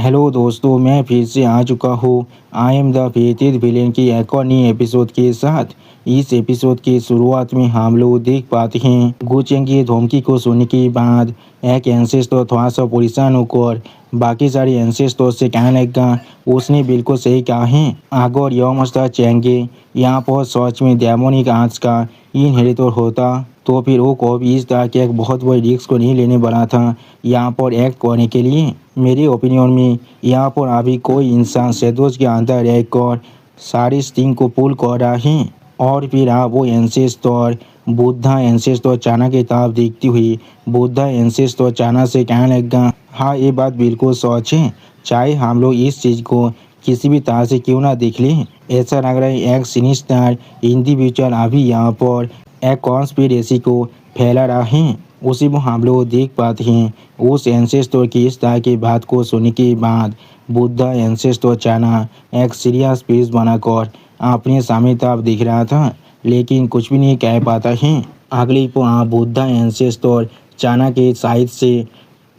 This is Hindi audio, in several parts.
हेलो दोस्तों, मैं फिर से आ चुका हूँ आई एम द फेटेड विलेन की एक और नई एपिसोड के साथ। इस एपिसोड की शुरुआत में हम लोग देख पाते हैं गुचेंग की धमकी को सुनने के बाद एक एंसेस्टर थोड़ा सा परेशान होकर बाकी सारे एंसेस्टर से कहने लगा उसने बिल्कुल सही कहा है। अगर यह मस्टर चेंगे यहाँ पर सच में डेमोनिक आंच का इनहेरिटर होता तो फिर वो कभी इस तरह के एक बहुत बड़ी रिस्क को नहीं लेने वाला था यहाँ पर एक्ट करने के लिए। मेरे ओपिनियन में यहाँ पर अभी कोई इंसान शैडोज के अंदर रहकर सारी स्टिंग को पुल कर रहा है। और फिर आप वो एंसेस्टर बुद्धा एंसेस्टर चाना की तरफ देखती हुई बुद्धा एंसेस्टर चाना से कहने लगा, हाँ ये बात बिल्कुल सच है, चाहे हम लोग इस चीज़ को किसी भी तरह से क्यों ना देख लें। ऐसा लग रहा है एक सिनिस्टर इंडिविजुअल अभी यहाँ पर एक कॉन्स्पिरेसी को फैला रहा है। उसी में हम लोग देख पाते हैं उस एंसेस्टर की इस तरह की बात को सुनने के बाद बुद्धा एंसेस्टर चाना एक सीरियस फेस बनाकर अपने सामने तरफ दिख रहा था, लेकिन कुछ भी नहीं कह पाता है। अगली पर बुद्धा एंसेस्टर चाना के साइड से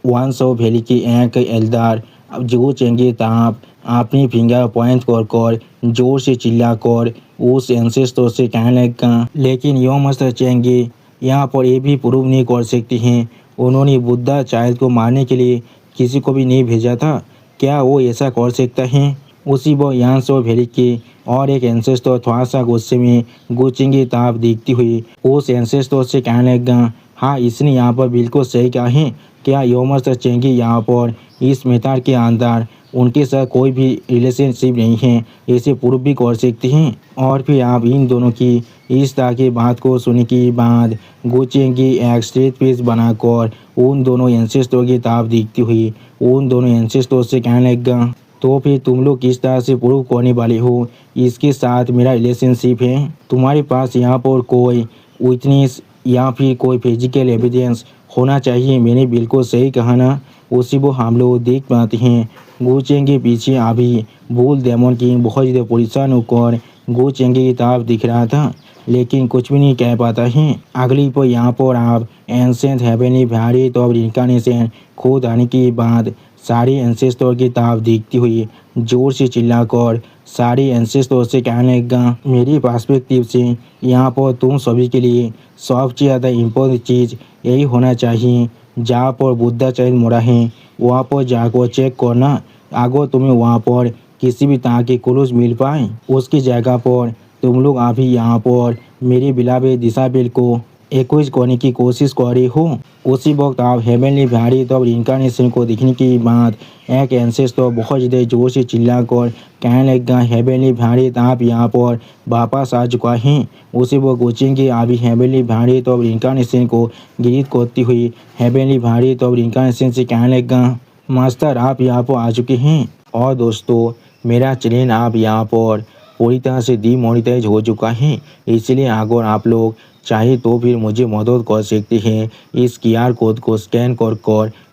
वंश ऑफ वैली की एक एल्डर जो चेंगे ताप अपनी फिंगर पॉइंट कर जोर से चिल्लाकर उस एंसेस्टर से कहने लगा, लेकिन यो मस्टर चेंगे यहाँ पर ये भी प्रूव नहीं कर सकते हैं उन्होंने बुद्धा चाइल्ड को मारने के लिए किसी को भी नहीं भेजा था, क्या वो ऐसा कर सकता है। उसी वो यहाँ से वैली के और एक एंसेस्टर थोड़ा सा गुस्से में गुचेंगे ताप देखती हुई उस एंसेस्टर से कहने लगा, हाँ इसने यहाँ पर बिल्कुल सही कहा है, क्या योमस चेंगी यहाँ पर इस मेथड के अंदर उनके साथ कोई भी रिलेशनशिप नहीं है, ऐसे प्रूव भी कर सकते हैं। और फिर आप इन दोनों की इस तरह की बात को सुनने के बाद गुचेंगी एक स्ट्रेट फेस बनाकर उन दोनों एंसेस्टर की तरफ देखती हुई उन दोनों एंसेस्टर से कहने लगा, तो फिर तुम लोग किस तरह से प्रूव करने वाले हो इसके साथ मेरा रिलेशनशिप है। तुम्हारे पास यहाँ पर कोई विटनेस या फिर कोई फिजिकल एविडेंस होना चाहिए, मैंने बिल्कुल सही कहा ना। उसी वो हम लोग देख पाते हैं गुचेंग के पीछे अभी बुल डेमन किंग बहुत ज़्यादा परेशान होकर गुचेंग की तरफ दिख रहा था, लेकिन कुछ भी नहीं कह पाता है। अगली पर यहाँ पर आप ancient heavenly valley of incarnation खुद आने के बाद सारे एंसेस्टर की तरफ देखती हुई जोर से चिल्लाकर सारे एंसेस्टर से कहने लगा, मेरी पर्सपेक्टिव से यहाँ पर तुम सभी के लिए सबसे ज़्यादा इम्पोर्टेंट चीज़ यही होना चाहिए, जहाँ पर बुद्धा चाइल्ड मरा है वहाँ पर जाकर चेक करना। अगर तुम्हें वहाँ पर किसी भी तरह के क्लूज मिल पाए उसकी जगह पर तुम लोग अभी यहाँ पर मेरे बिलावे दिशाबेल को एक्विज करने की कोशिश कर रहे हो। उसी वक्त आप हेवनली वैली ऑफ इनकार्नेशन को देखने के बाद एक एंसेस्टर बहुत ज़्यादा जोर से चिल्लाकर कहने लगा, हेवनली वैली आप यहाँ पर वापस आ चुका है। उसी वो गुचेंगे अभी हेवनली वैली ऑफ इनकार्नेशन को ग्रीट करती हुई हेवनली वैली ऑफ इनकार्नेशन से कहने लगा, मास्टर आप यहाँ पर आ चुके हैं और दोस्तों मेरा चैनल आप यहाँ पर पूरी तरह से डीमोनेटाइज हो चुका है, इसलिए अगर आप लोग चाहे तो फिर मुझे मदद कर सकते हैं इस QR कोड को स्कैन कर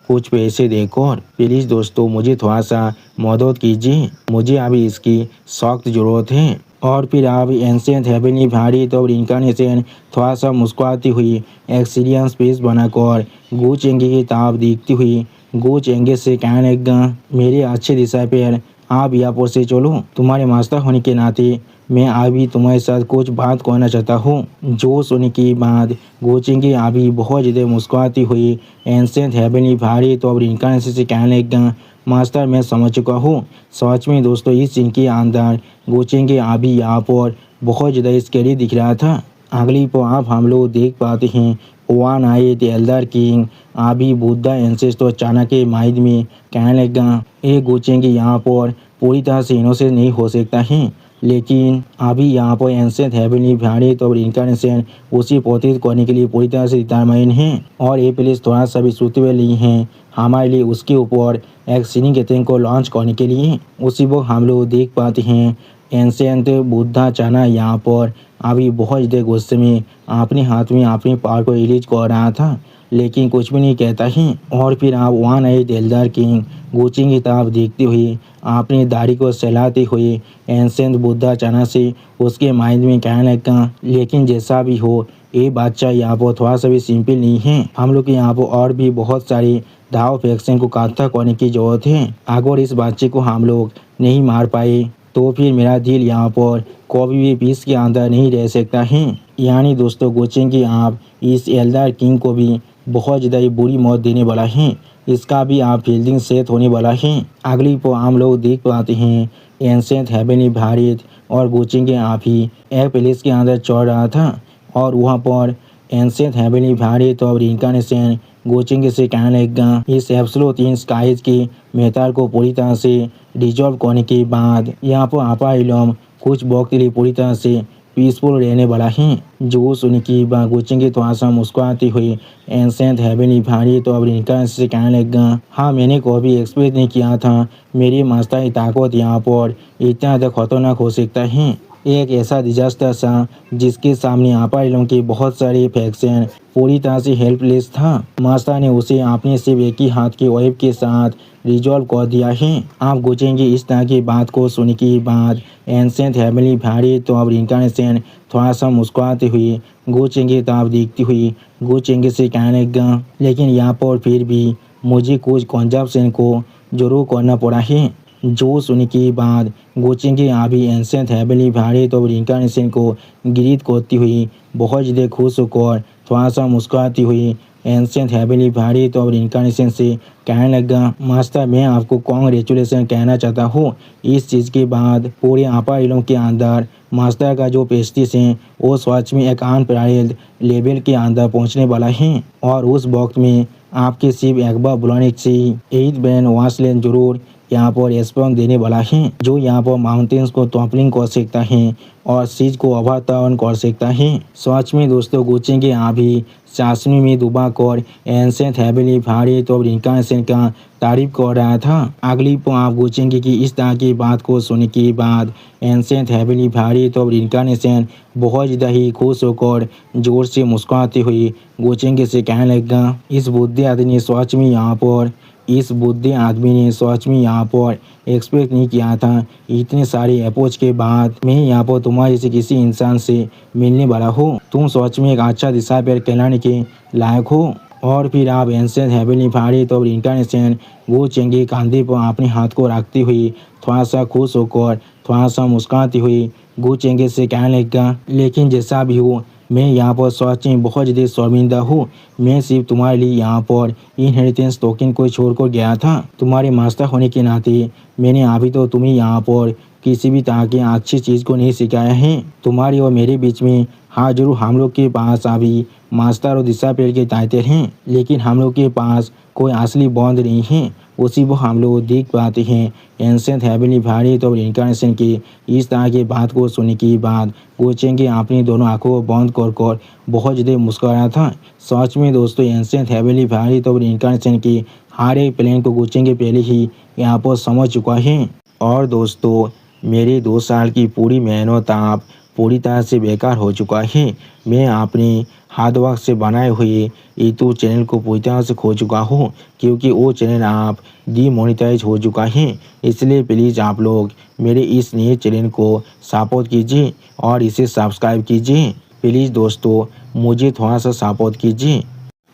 कुछ पैसे देकर। प्लीज़ दोस्तों मुझे थोड़ा सा मदद कीजिए, मुझे अभी इसकी सख्त ज़रूरत है। और फिर आप ancient heavenly valley of incarnation थोड़ा सा मुस्कुराती हुई एक सीरियस फेस बनाकर गुचेंगे की तरफ देखती हुई गुचेंगे से कहने लगा, मेरे अच्छे डिसाइपल आप यहाँ पर से चलो, तुम्हारे मास्टर होने के नाते मैं अभी तुम्हारे साथ कुछ बात करना चाहता हूँ। जो सुनने के बाद गुचेंगे अभी बहुत ज़्यादा मुस्कुराती हुई ancient heavenly valley of incarnation से कहने लगा, मास्टर मैं समझ चुका हूँ। सच में दोस्तों इस सीन के अंदर गुचेंगे अभी यहाँ पर बहुत ज़्यादा स्कैरी दिख रहा था। अगली पर आप हम लोग देख पाते हैं वन आइड एल्डर किंग अभी बुद्धा एंसेस्टर चाना के माइंड में कहने लगा, ये गुचेंगे यहाँ पर पूरी तरह से इनोसेंट नहीं हो सकता है, लेकिन अभी यहाँ पर ancient heavenly valley of incarnation उसी प्रोटेक्ट करने के लिए पूरी तरह से डिटरमाइन है और ये प्लेस थोड़ा सा भी सूटेबल नहीं है हमारे लिए उसके ऊपर एक सीनिंग अटैक को लॉन्च करने के लिए। उसी वक्त हम लोग देख पाते हैं एंसेंट बुद्धा चाना यहाँ पर अभी बहुत ज़्यादा गुस्से में अपने हाथ में अपने पावर को रिलीज कर रहा था, लेकिन कुछ भी नहीं कहता है। और फिर आप वन आइड एल्डर किंग गुचेंग की तरफ देखते हुए अपनी दाढ़ी को सहलाते हुए एंसेंट बुद्धा चाना से उसके माइंड में कहने लगा, लेकिन जैसा भी हो ये बादशाह यहाँ पर थोड़ा सा भी सिंपल नहीं है, हम लोग के यहाँ पर और भी बहुत सारे दाव फैक्शन को इकट्ठा करने की जरूरत है। अगर इस बच्चे को हम लोग नहीं मार पाए तो फिर मेरा दिल यहाँ पर कभी भी पीस के अंदर नहीं रह सकता है। यानी दोस्तों गोचेंगे आप इस एल्डर किंग को भी बहुत ज़्यादा ही बुरी मौत देने वाला है। इसका भी आप फील्डिंग सेट होने वाला है। अगली पर हम लोग देख पाते हैं एंसेंट हेवनली भारत और गोचेंगे आप ही एक पैलेस के अंदर चढ़ रहा था और वहाँ पर एंसेंट हेवनली भारत और इनकारनेशन गोचेंगे से कहने लगा इस एब्सोल्यूट इन स्काइज के मेहतार को पूरी तरह से रिजॉल्व करने के बाद यहाँ पर आपा इलम कुछ वक्त के लिए पूरी तरह से पीसफुल रहने वाला है। जो सुन की बात गोचेंगे थोड़ा सा मुस्कुराती हुई एंसेंट हेवनली भारत और इनका से कहने लगा हाँ मैंने कभी एक्सपेक्ट नहीं किया था मेरी मास्टर ताकत यहाँ पर इतना ज़्यादा खतरनाक हो सकता है। एक ऐसा डिजास्टर था जिसके सामने आपा इलम के बहुत सारे फैक्शन पूरी तरह से हेल्पलेस था। मास्टर ने उसे अपने सिर्फ एक ही हाथ के वेब के साथ रिजॉल्व कर दिया है। आप गोचेंगे इस तरह की बात को सुनने के बाद एंसेंट हेवनली भारत तो अब इनकारनेशन थोड़ा सा मुस्कुराते हुए गोचेंगे तब देखती हुई गोचेंगे से कहने लगा लेकिन यहाँ पर फिर भी मुझे कुछ कंजप्शन को जरूर करना पड़ा है। जो सुनने के बाद गोचेंगे अभी एंसेंट हेवनली भारत और इनकारनेशन को ग्रीट करती हुई बहुत ज़्यादा खुश होकर थोड़ा सा मुस्कुराती हुई एंसेंट हेवनली भारत और इनकारनेशन से कहने लगा मास्टर मैं आपको कॉन्ग्रेचुलेसन कहना चाहता हूँ। इस चीज़ के बाद पूरे आपा इलों के अंदर मास्टर का जो पेस्टिस है वो सच में एक अनपैरेलल्ड लेवल के अंदर पहुँचने वाला है और उस वक्त में आपके सिर्फ एक बार बुलाने से 8 ब्रेन वाशलैंड जरूर यहाँ पर रेस्पॉन्स देने वाला है जो यहाँ पर माउंटेन्स को टॉपलिंग कर सकता है और सीज को अवतरण कर सकता है। सच में दोस्तों गोचेंगे अभी चाशनी में डूबा कर एंसेंट हेवनली भारत और इनकारनेशन का तारीफ कर रहा था। अगली पर आप गोचेंगे कि इस तरह की बात को सुनने के बाद एंसेंट हेवनली भारत और इनकारनेशन बहुत ज़्यादा ही खुश होकर जोर से मुस्कुराते हुए गोचेंगे से कहने लगा इस बुद्धि आदमी सच में यहाँ पर इस बुद्धि आदमी ने सच में यहाँ पर एक्सपेक्ट नहीं किया था। इतने सारे अप्रोच के बाद मैं यहाँ पर तुम्हारे जैसे किसी इंसान से मिलने वाला हूँ। तुम सच में एक अच्छा दिशा पर कहलाने के लायक हो। और फिर आप एंसेंट हेवनली भारत और इनकारनेशन गोचेंगे कंधे पर अपने हाथ को रखती हुई थोड़ा सा खुश होकर थोड़ा सा मुस्कुराती हुई गोचेंगे से कहने लगा लेकिन जैसा भी हो मैं यहाँ पर सच में बहुत ज़्यादा शर्मिंदा हूँ। मैं सिर्फ तुम्हारे लिए यहाँ पर इनहेरिटेंस टोकन को छोड़कर गया था। तुम्हारे मास्टर होने के नाते मैंने अभी तो तुम्हें यहाँ पर किसी भी तरह की अच्छी चीज़ को नहीं सिखाया है। तुम्हारे और मेरे बीच में हाँ जरूर हम लोग के पास अभी मास्टर और दिशा पेड़ के टाइटल हैं लेकिन हम लोग के पास कोई असली बॉन्ड नहीं है। उसी वो हम लोग देख पाते हैं एंसेंट हेवनली भारत और इनकारनेशन की इस तरह की बात को सुनने के बाद गोचेंगे अपनी दोनों आंखों को बंद कर बहुत ज़्यादा मुस्कुराया था। सच में दोस्तों एंसेंट हेवनली भारत और इनकारनेशन की हर एक प्लान को गोचेंगे पहले ही यहाँ पर समझ चुका है। और दोस्तों मेरी 2 साल की पूरी मेहनत आप पूरी तरह से बेकार हो चुका है। मैं अपने हार्ड वर्क से बनाए हुए यूट्यूब चैनल को पूरी तरह से खो चुका हूँ क्योंकि वो चैनल आप डीमोनेटाइज हो चुका है। इसलिए प्लीज़ आप लोग मेरे इस नए चैनल को सपोर्ट कीजिए और इसे सब्सक्राइब कीजिए। प्लीज़ दोस्तों मुझे थोड़ा सा सपोर्ट कीजिए।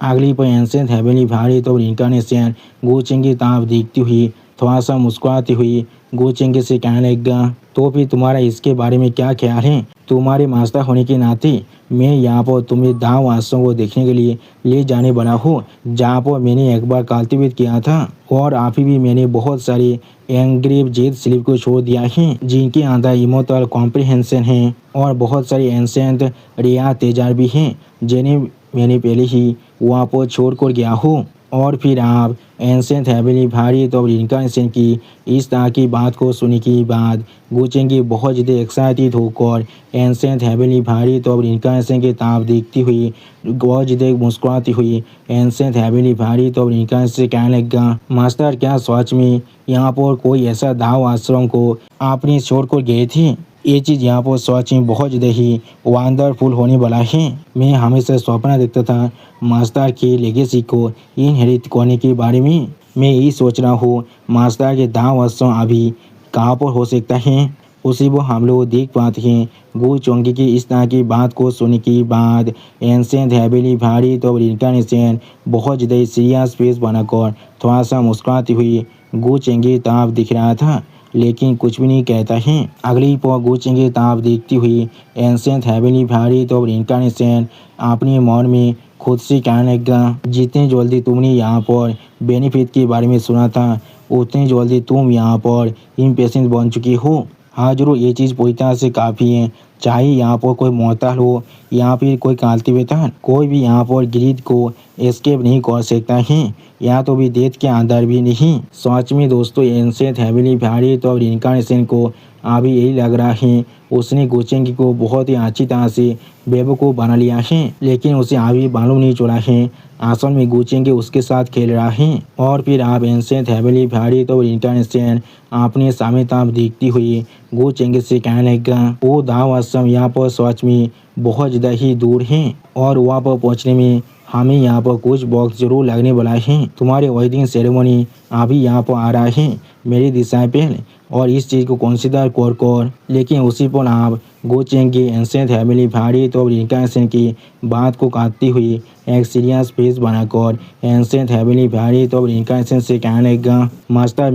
अगली पर एंसेंट हेवनली भारत और इनकारनेशन गोचेंगे ताप देखती हुई थोड़ा सा मुस्कुराती हुई गोचेंगे से कहने लगा तो फिर तुम्हारा इसके बारे में क्या ख्याल है। तुम्हारे मास्टर होने के नाते मैं यहाँ पर तुम्हें दाव आश्रम को देखने के लिए ले जाने वाला हूँ जहाँ पर मैंने एक बार कल्टिवेट किया था और अभी भी मैंने बहुत सारे एंग्रेव जेड स्लिप को छोड़ दिया है जिनके अंदर इमोर्टल कॉम्प्रिहेंशन है और बहुत सारे एंसेंट रिया तेजार भी हैं जिन्हें मैंने पहले ही वहाँ पर छोड़ कर गया हूँ। और फिर आप एंसेंट हेवनली भारत और इनकारनेशन की इस तरह की बात को सुनने के बाद गोचेंगे बहुत ज़्यादा एक्साइटेड होकर एंसेंट हेवनली भारत और इनकारनेशन के ताप देखती हुई बहुत ज़्यादा मुस्कुराती हुई एंसेंट हेवनली भारत और इनकारनेशन से कहने लगा मास्टर क्या सच में यहाँ पर कोई ऐसा दाव आश्रम को आपने छोड़ कर गए थे। ये चीज़ यहाँ पर सच में बहुत ज़्यादा ही वंडरफुल होने वाला है। मैं हमेशा सपना देखता था मास्टर के लेगेसी को इनहेरिट करने के बारे में। मैं यही सोच रहा हूँ मास्टर के दाव आश्रम अभी कहाँ पर हो सकता है। उसी वो हम लोग देख पाते हैं गो चोंगी की इस तरह की बात को सुनने के बाद एंसेंट हैविली भारी तो रिनकार्नेशन बहुत ज़्यादा सीरियस फेस बनाकर थोड़ा सा मुस्कुराती हुई गो चेंगी ताप दिख रहा था, लेकिन कुछ भी नहीं कहता है। अगली पौ गो चेंगी ताप देखती हुई एंसेंट हैविली भारी तो रिनकार्नेशन अपने मन में खुद से कहने लगा, जितनी जल्दी तुमने यहाँ पर बेनिफिट के बारे में सुना था उतनी जल्दी तुम यहाँ पर इम्पेशेंट बन चुकी हो। हाँ जरूर, ये चीज़ पूरी तरह से काफ़ी है। चाहे यहाँ पर कोई मोहताल हो या फिर कोई कालती वेतन, कोई भी यहाँ पर ग्रीड को एस्केप नहीं कर सकता है, या तो भी डेथ के अंदर भी नहीं। सच में दोस्तों एंसेंट हैविली भारी तो रिनकार्नेशन को अभी यही लग रहा है उसने गोचेंगी को बहुत ही अच्छी तरह से बेवकूफ़ बना लिया है, लेकिन उसे अभी मालूम नहीं चला है असल में गोचेंगी उसके साथ खेल रहा है। और फिर आप एंसेंट हैविली भारी तो रिनकार्नेशन अपने सामने ताप देखती हुई गोचेंगी से कहने लगा, वो दाव आश्रम यहाँ पर सच में बहुत ज़्यादा ही दूर है और वहाँ पर पहुँचने में हमें यहाँ पर कुछ वक्त जरूर लगने वाला है। तुम्हारे वेडिंग सेरेमनी अभी यहाँ पर आ रहा है मेरी डिसाइपल, और इस चीज़ को कंसिडर कर लेकिन उसी पर आप गोचेंगी एंसेंट हैविली भारी तो रिनकार्नेशन की बात को काटती हुई एक सीरियस फेस बनाकर एंसेंट हैविली भारी तो रिनकार्नेशन से कहने लगा, मास्टर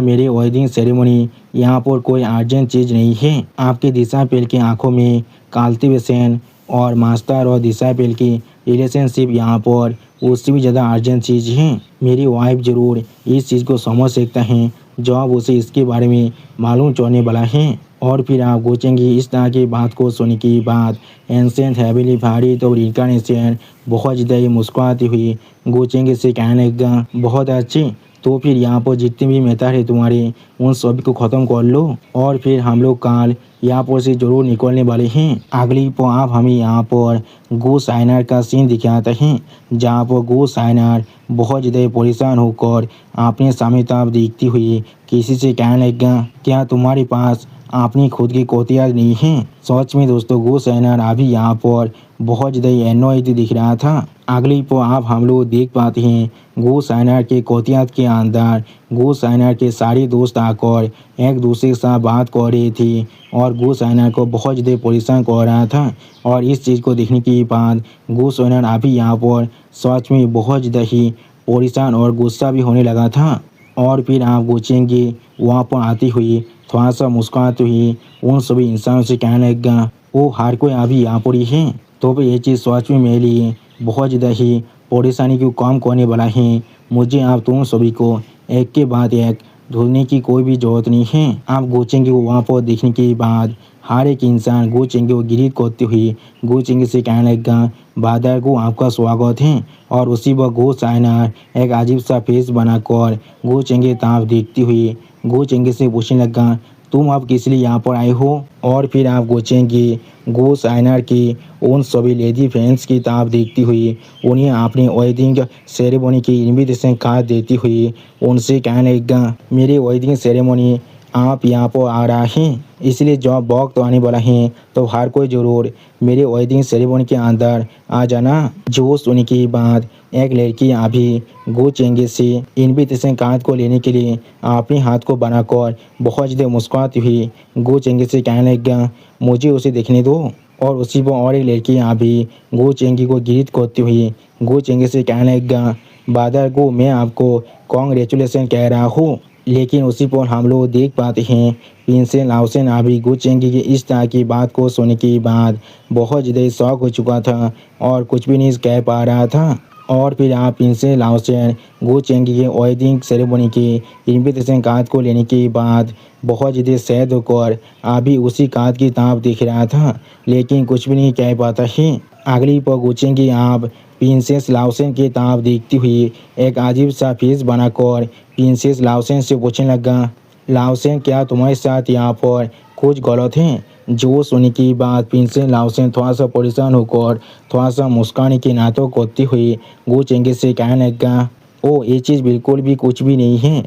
मेरी वेडिंग सेरेमनी यहाँ पर कोई अर्जेंट चीज़ नहीं है। आपके डिसाइपल की आंखों में कल्टीवेशन और मास्टर और डिसाइपल की रिलेशनशिप यहाँ पर उससे भी ज़्यादा अर्जेंट चीज़ है। मेरी वाइफ ज़रूर इस चीज़ को समझ सकता है जब उसे इसके बारे में मालूम चलने वाला है। और फिर आप गोचेंगी इस तरह की बात को सुनने की बात एंसेंट हैविली भारी तो रिनकार्नेशन बहुत ज़्यादा ही मुस्कुराती हुई गोचेंगी से कहने लगा, बहुत अच्छी, तो फिर यहाँ पर जितने भी मेथड है तुम्हारे उन सभी को ख़त्म कर लो और फिर हम लोग कल यहाँ पर से जरूर निकलने वाले हैं। अगली पर आप हमें यहाँ पर गो साइनार का सीन दिखाते हैं जहाँ पर गो साइनार बहुत ज़्यादा परेशान होकर अपने सामने ताप देखती हुई किसी से कहने लगा, क्या तुम्हारे पास अपनी खुद की कोतियाँ नहीं है। सच में दोस्तों गो साइनार अभी यहाँ पर बहुत ज़्यादा एनोइड दिख रहा था। अगली पर आप हम लोग देख पाते हैं गो साइनार के कोतियात के अंदर गो साइनार के सारे दोस्त आकर एक दूसरे के साथ बात कर रहे थे और गो साइनार को बहुत ज़्यादा परेशान कर रहा था। और इस चीज़ को देखने के बाद गो साइनार अभी यहाँ पर सच में बहुत ज़्यादा ही परेशान और गुस्सा भी होने लगा था। और फिर आप गोचेंगे वहाँ पर आती हुई थोड़ा सा मुस्कुराती हुई उन सभी इंसानों से कहने लगा, वो हर कोई अभी यहाँ पर ही है, तो फिर ये चीज़ सच में मेरे लिए बहुत ज़्यादा ही परेशानी को कम करने वाला है। मुझे आप तुम सभी को एक के बाद एक ढूंढने की कोई भी ज़रूरत नहीं है। आप गोचेंगे को वहाँ पर देखने के बाद हर एक इंसान गोचेंगे को गिरीट करते हुए गोचेंगे से कहने लगा, बादर को आपका स्वागत है। और उसी वक्त गो साइनार एक अजीब सा फेस बनाकर गोचेंगे ताप देखती हुई गोचेंगे से पूछने लगा, तुम अब किस लिए यहाँ पर आए हो। और फिर आप गोचेंगे गो साइनार की उन सभी लेडी फ्रेंड्स की ताप देखती हुई उन्हें अपनी वेडिंग सेरेमनी की इनविटेशन कार्ड देती हुई उनसे कहने लगा, मेरी वेडिंग सेरेमनी आप यहाँ पर आ रहा है, इसलिए जब वक्त आने वाला है तो हर कोई ज़रूर मेरे वेडिंग सेरेमनी के अंदर आ जाना। जो सुनने की बात एक लड़की अभी गोचेंगे से इनविटेशन कार्ड को लेने के लिए अपने हाथ को बनाकर बहुत ज़्यादा मुस्कुराती हुई गोचेंगे से कहने लगा, मुझे उसे देखने दो। और उसी पर और एक लड़की अभी गोचेंगी को गिरीट करती हुई गोचेंगे से कहने लगा, बादर को मैं आपको कॉन्ग्रेचुलेसन कह रहा हूँ। लेकिन उसी पर हम लोग देख पाते हैं प्रिंसेस लाओसेन अभी गोचेंगी की इस तरह की बात को सुनने के बाद बहुत ज़्यादा शौक हो चुका था और कुछ भी नहीं कह पा रहा था। और फिर आप प्रिंसेस लाओसेन गोचेंगी के वेडिंग सेरेमनी के इनविटेशन कार्ड को लेने के बाद बहुत ज़्यादा सैड होकर अभी उसी कार्ड की ताप दिख रहा था, लेकिन कुछ भी नहीं कह पाता है। अगली पर गोचेंगी आप प्रिंसेस लाओसेन की ताप देखती हुई एक अजीब सा फेस बनाकर प्रिंसेस लाओसेन से पूछने लगा, लाओसेन क्या तुम्हारे साथ यहाँ पर कुछ गलत है। जो सुनने की बात प्रिंसेस लाओसेन थोड़ा सा परेशान होकर थोड़ा सा मुस्कान के नाटक करती हुई गोचेंगे से कहने लगा, ओ ये चीज़ बिल्कुल भी कुछ भी नहीं है,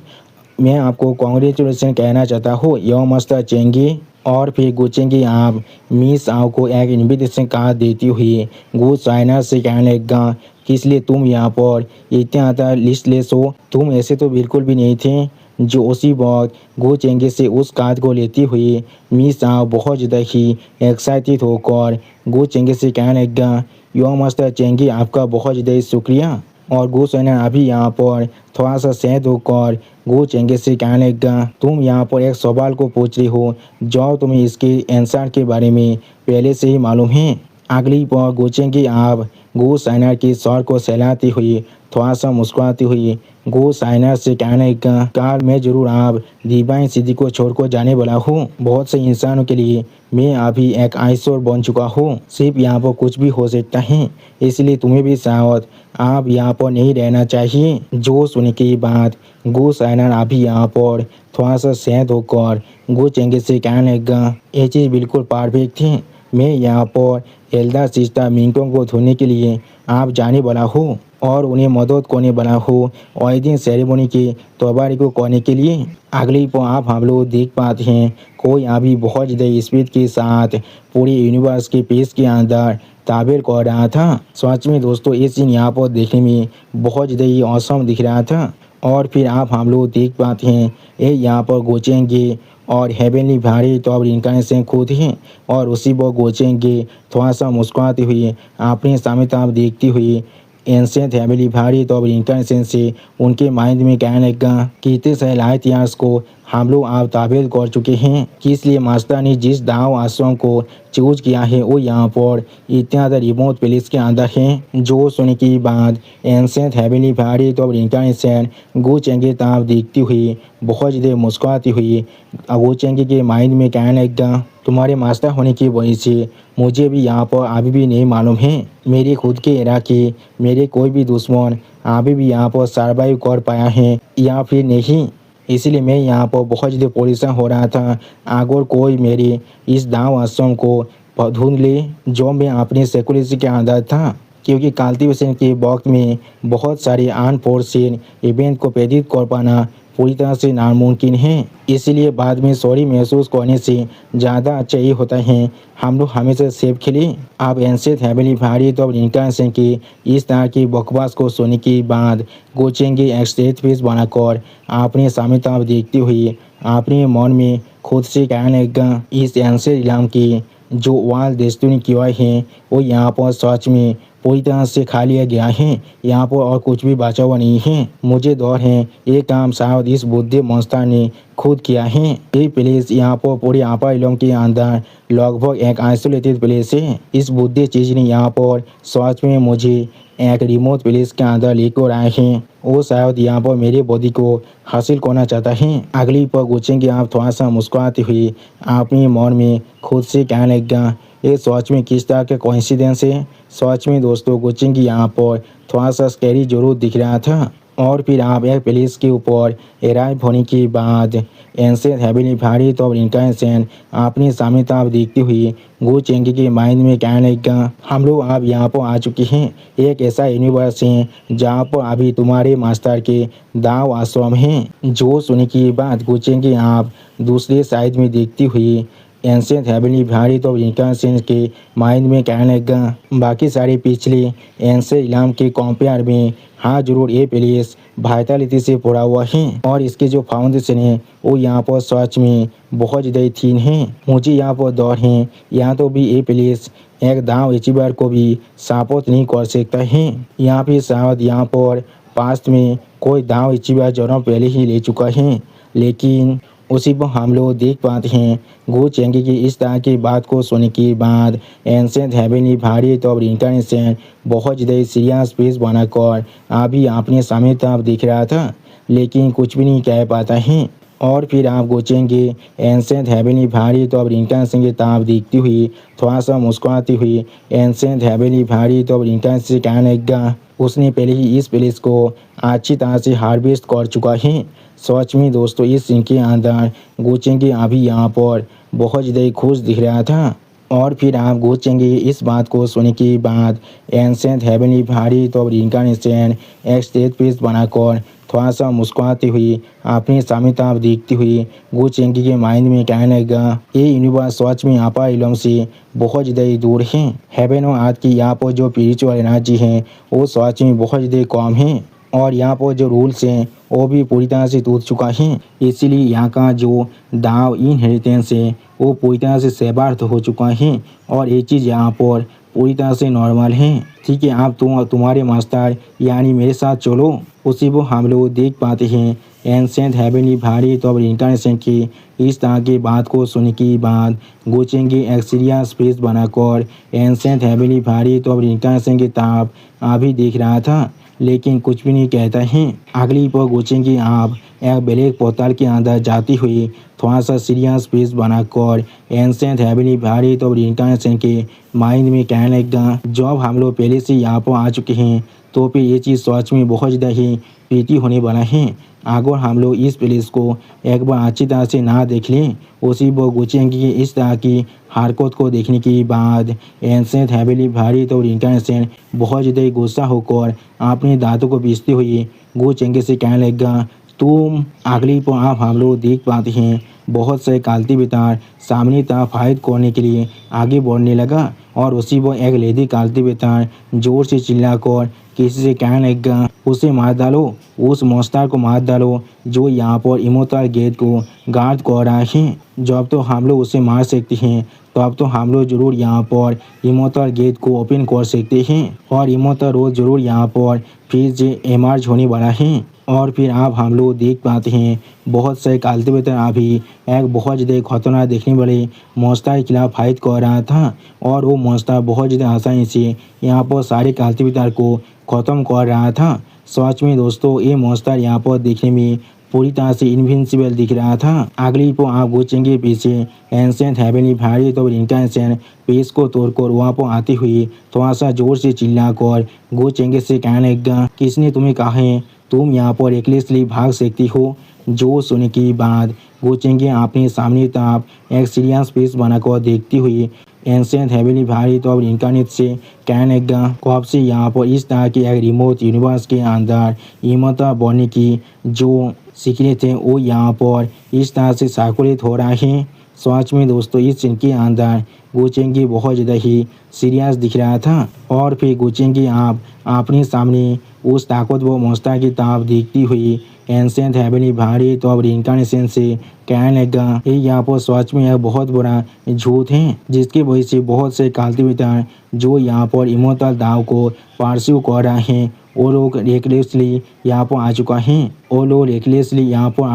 मैं आपको कॉन्ग्रेचुलेसन कहना चाहता हूँ, यह मस्त चेंगे। और फिर गोचेंगे आप मिस आओ को एक इनविटेशन कार्ड देती हुई गो साइनार से कहने लगा, किस लिए तुम यहाँ पर इतना ज़्यादा लिस्टलेस हो, तुम ऐसे तो बिल्कुल भी नहीं थे। जो उसी वक्त गो चेंगे से उस कार्ड को लेती हुई मी साहब बहुत ज़्यादा ही एक्साइटेड होकर गो चेंगे से कहने लगा, यो मास्टर चेंगे आपका बहुत ज़्यादा शुक्रिया। और गो सैनर अभी यहाँ पर थोड़ा सा सहद होकर गो चेंगे से कहने लगा, तुम यहाँ पर एक सवाल को पूछ रही हो जो तुम्हें इसके आंसर के बारे में पहले से ही मालूम है। अगली बार गो चेंगे आप गो साइनर के सर को सहलाती हुई थोड़ा सा मुस्कुराती हुई गो साइनर से कहने लगा, काल मैं जरूर आप डिवाइन सिटी को छोड़कर जाने वाला हूँ। बहुत से इंसानों के लिए मैं अभी एक आइसोर बन चुका हूँ। सिर्फ यहाँ पर कुछ भी हो सकता है, इसलिए तुम्हें भी शायद आप यहाँ पर नहीं रहना चाहिए। जो सुनने की बात गो साइनर अभी यहाँ पर थोड़ा सा सहद होकर गो चेंगे से कहने लगा, ये चीज़ बिल्कुल परफेक्ट थी। मैं यहाँ पर एल्डर सिस्टर मिंगटोंग को ढूंढने के लिए आप जाने वाला हूँ और उन्हें मदद करने वाला हूँ और दिन सेरेमनी की तैयारी को करने के लिए। अगली पर आप हम लोग देख पाते हैं कोई अभी बहुत ज़्यादा स्पीड के साथ पूरे यूनिवर्स के पेज के अंदर ताबीर कर रहा था। सच में दोस्तों ये सीन यहाँ पर देखने में बहुत ज़्यादा ही औसम दिख रहा था। और फिर आप हम लोग देख पाते हैं ये यहाँ पर गोचेंगे और हेवनली भारी तो अब इनकारनेशन खुद हैं और उसी वो गोचेंगे थोड़ा सा मुस्कुराते हुए अपने सामने आप देखती हुई एंसेंट हेवनली भारी तो अब इनकारनेशन से उनके माइंड में कहने लगा कि इतने सारे लाइट ईयर्स को हम लोग आप ताबीर कर चुके हैं कि इसलिए मास्टर ने जिस दाव आश्रम को चूज किया है वो यहाँ पर इतना रिमोट प्लेस के अंदर है। जो सुनने की बाद एंसेंट हेवनली भारी तो अब इनकारनेशन गो चेंगे ताप देखती हुई बहुत ज़्यादा मुस्कुराती हुई गो चेंगे के माइंड में कहने लगा, तुम्हारे मास्टर होने की वजह से मुझे भी यहाँ पर अभी भी नहीं मालूम है मेरे खुद के एरा के मेरे कोई भी दुश्मन अभी भी यहाँ पर सर्वाइव कर पाया है या फिर नहीं। इसलिए मैं यहाँ पर बहुत ज़्यादा परेशान हो रहा था अगर कोई मेरे इस दाव आश्रम को ढूंढ ले जो मैं अपने सेक्युरिटी के अंदर था, क्योंकि कल्टीवेशन के वक्त में बहुत सारे अनफोर्सेन इवेंट को प्रेडिक्ट कर पाना पूरी तरह से नामुमकिन है। इसलिए बाद में सॉरी महसूस करने से ज़्यादा अच्छा ये होता है हम लोग हमेशा सेफ खेलें। आप एंसेंट हेवनली भारी तो अब इनकारनेशन के इस तरह की बकवास को सुनने के बाद गोचेंगे एक स्टेज पेज बनाकर अपने सामने तरफ देखती हुई अपने मन में खुद से कहने लगा, इस एंसेंट इलाम की जो वाल डेस्टिनी किया है वो यहाँ पर सच में पूरी तरह से खा लिया गया है। यहाँ पर और कुछ भी बचा हुआ नहीं है। मुझे दौर है ये काम शायद इस बुद्धि monster ने खुद किया है। ये प्लेस यहाँ पर पूरे आपा इलम के अंदर लगभग एक आइसोलेटेड प्लेस है। इस बुद्धि चीज़ ने यहाँ पर सच में मुझे एक रिमोट प्लेस के अंदर लेकर आए हैं। वो शायद यहाँ पर मेरे बॉडी को हासिल करना चाहता है। अगली पर गुचेंगे आप थोड़ा सा मुस्कुराते हुए अपने मन में खुद से कहने लगा, ये सच में किस तरह का कोइंसिडेंस है। सच में दोस्तों गुचेंगे यहाँ पर थोड़ा सा स्कैरी जरूर दिख रहा था। और फिर आप एक प्लेस के ऊपर अराइव होने के बाद एंसेंट हेवनली भारी तो इनकारनेशन अपने सामने तरफ देखती हुई गो चेंगे के माइंड में कहने लगा, हम लोग आप यहाँ पर आ चुके हैं। एक ऐसा यूनिवर्स है जहाँ पर अभी तुम्हारे मास्टर के दाव आश्रम हैं। जो सुनने की बात गो चेंगे आप दूसरे साइड में देखती हुई एंसेंट हेवनली भारी तो इनकारनेशन के माइंड में कहने लगा, बाकी सारे पिछले एंसेंट इलाम के कंपेयर में हाँ जरूर ये प्लेस वाइटलिटी से पूरा हुआ है और इसके जो फाउंडेशन है वो यहाँ पर सच में बहुत ज़्यादा थीन है। मुझे यहाँ पर दौर है यहाँ तो भी ये प्लेस एक दाव अचीवर को भी सपोर्ट नहीं कर सकता है। यहाँ पे शायद यहाँ पर पास्ट में कोई दाव अचीवर जन्म पहले ही ले चुका है, लेकिन उसी पर हम लोग देख पाते हैं गो चेंगे की इस तरह की बात को सुनने के बाद एंसेंट हेवनली भारी तो इनकारनेशन बहुत ज़्यादा सीरियस फेस बनाकर अभी अपने सामने तरफ दिख रहा था, लेकिन कुछ भी नहीं कह पाता है। और फिर आप गोचेंगे एंसेंट हेवनली भारी तो इनकारनेशन की तरफ देखती हुई थोड़ा सा मुस्कुराती हुई एंसेंट हेवनली भारी तो इनकारनेशन से कहने लगा, उसने पहले ही इस प्लेस को अच्छी तरह से हार्वेस्ट कर चुका है। सच में दोस्तों इस सीन के अंदर गोचेंगे अभी यहाँ पर बहुत ज़्यादा खुश दिख रहा था। और फिर आप गोचेंगे इस बात को सुनने के बाद एंसेंट हेवनली भारी तो इनकारनेशन एक स्टेज पेज बनाकर थोड़ा सा मुस्कुराती हुई अपने सामने तरफ देखती हुई गोचेंगे के माइंड में कहने लगा, ये यूनिवर्स सच में आपा इलम से बहुत ज़्यादा दूर है। हेवन और अर्थ की यहाँ पर जो स्पिरिचुअल एनर्जी है वो सच में बहुत ज़्यादा कम है और यहाँ पर जो रूल्स हैं वो भी पूरी तरह से टूट चुका है। इसीलिए यहाँ का जो दाव इनहेरिटेंस है वो पूरी तरह से सेबार्थ हो चुका है और ये चीज़ यहाँ पर पूरी तरह से नॉर्मल है। ठीक है, आप तुम्हारे मास्टर यानी मेरे साथ चलो। उसी को हम लोग देख पाते हैं एंसेंट हेवनली भारी तो अब इंटरनेशन की इस तरह की बात को सुनने के बाद गोचेंगे एक सीरियस फेस बनाकर एंसेंट हेवनली भारी तो अब इंटरनेशन की ताप अभी देख रहा था, लेकिन कुछ भी नहीं कहता है। अगली पर गोचेंगे आप एक ब्लैक पोर्टल के अंदर जाती हुई थोड़ा सा सीरियस फेस बनाकर एंसेंट हेवनली भारी तो अब इंटरनेशन के माइंड में कहने लगा, जब हम लोग पहले से यहाँ पर आ चुके हैं तो फिर ये चीज़ सच में बहुत ज़्यादा ही प्रीति होने वाला है। अगर हम लोग इस प्लेस को एक बार अच्छी तरह से ना देख लें, उसी वो गोचेंगे कि इस तरह की हरकत को देखने के बाद एंसेंट हेवनली भारी तो इंटरनेशन बहुत ज़्यादा गुस्सा होकर अपने दांतों को पीसते हुए गोचेंगे से कहने लगा, तुम अगली पर आप हम लोग देख पाते हैं बहुत से कालती बेतार सामने तरफ फाइट करने के लिए आगे बढ़ने लगा और उसी वो एक लेडी कालती बेतार जोर से चिल्लाकर किसी से कहने लगा, उसे मार डालो, उस मॉन्स्टर को मार डालो जो यहाँ पर इमोर्टल गेट को गार्ड कर रहा है। जब तो हम लोग उसे मार सकते हैं तो अब तो हम लोग जरूर यहाँ पर इमोर्टल गेट को ओपन कर सकते हैं और इमोर्टल रोज जरूर यहाँ पर फिर से इमर्ज होने वाला है। और फिर आप हम लोग देख पाते हैं बहुत से कल्टिवेटर अभी एक बहुत ज़्यादा खतरनाक देखने वाले मॉन्स्टर के खिलाफ फाइट कर रहा था और वो मॉन्स्टर बहुत ज़्यादा आसानी से यहाँ पर सारे कल्टिवेटर को ख़त्म कर रहा था। सच में दोस्तों ये मॉन्स्टर यहाँ पर देखने में पूरी तरह से इनविंसिबल दिख रहा था। अगली को आप गोचेंगे पीछे एंसेंट हेवनली भारी तो इंटरनेशन पेस को तोड़कर वहाँ पर आती हुई थोड़ा सा जोर से चिल्लाकर गोचेंगे से कहने लगा, किसने तुम्हें कहा है तुम यहाँ पर एकलेसली भाग सकती हो। जो सुनने के बाद गोचेंगे अपने सामने तरफ एक सीरियस पेस बनाकर देखती हुई एंसेंट हेवनली भारी तो अब इंटरनेट से कहने लगा, कब से यहाँ पर इस तरह के एक रिमोट यूनिवर्स के अंदर इमोर्टल बनने की जो सीक्रेट है वो यहाँ पर इस तरह से सर्कुलेट हो रहा है। सच में दोस्तों इस सीन के अंदर गोचेंगे बहुत ज़्यादा ही सीरियस दिख रहा था और फिर गोचेंगे आप अपने सामने उस ताकतवर मॉन्स्टर की तरफ देखती हुई एंसेंट हेवनली भारी तो अब इंटरनेशन से कहने लगा, ये यहाँ पर सच में एक बहुत बड़ा झूठ है जिसकी वजह से बहुत से कल्टिवेटर जो यहाँ पर इमोर्टल दाव को परस्यू कर रहे हैं वो लोग रेकलेसली यहाँ पर आ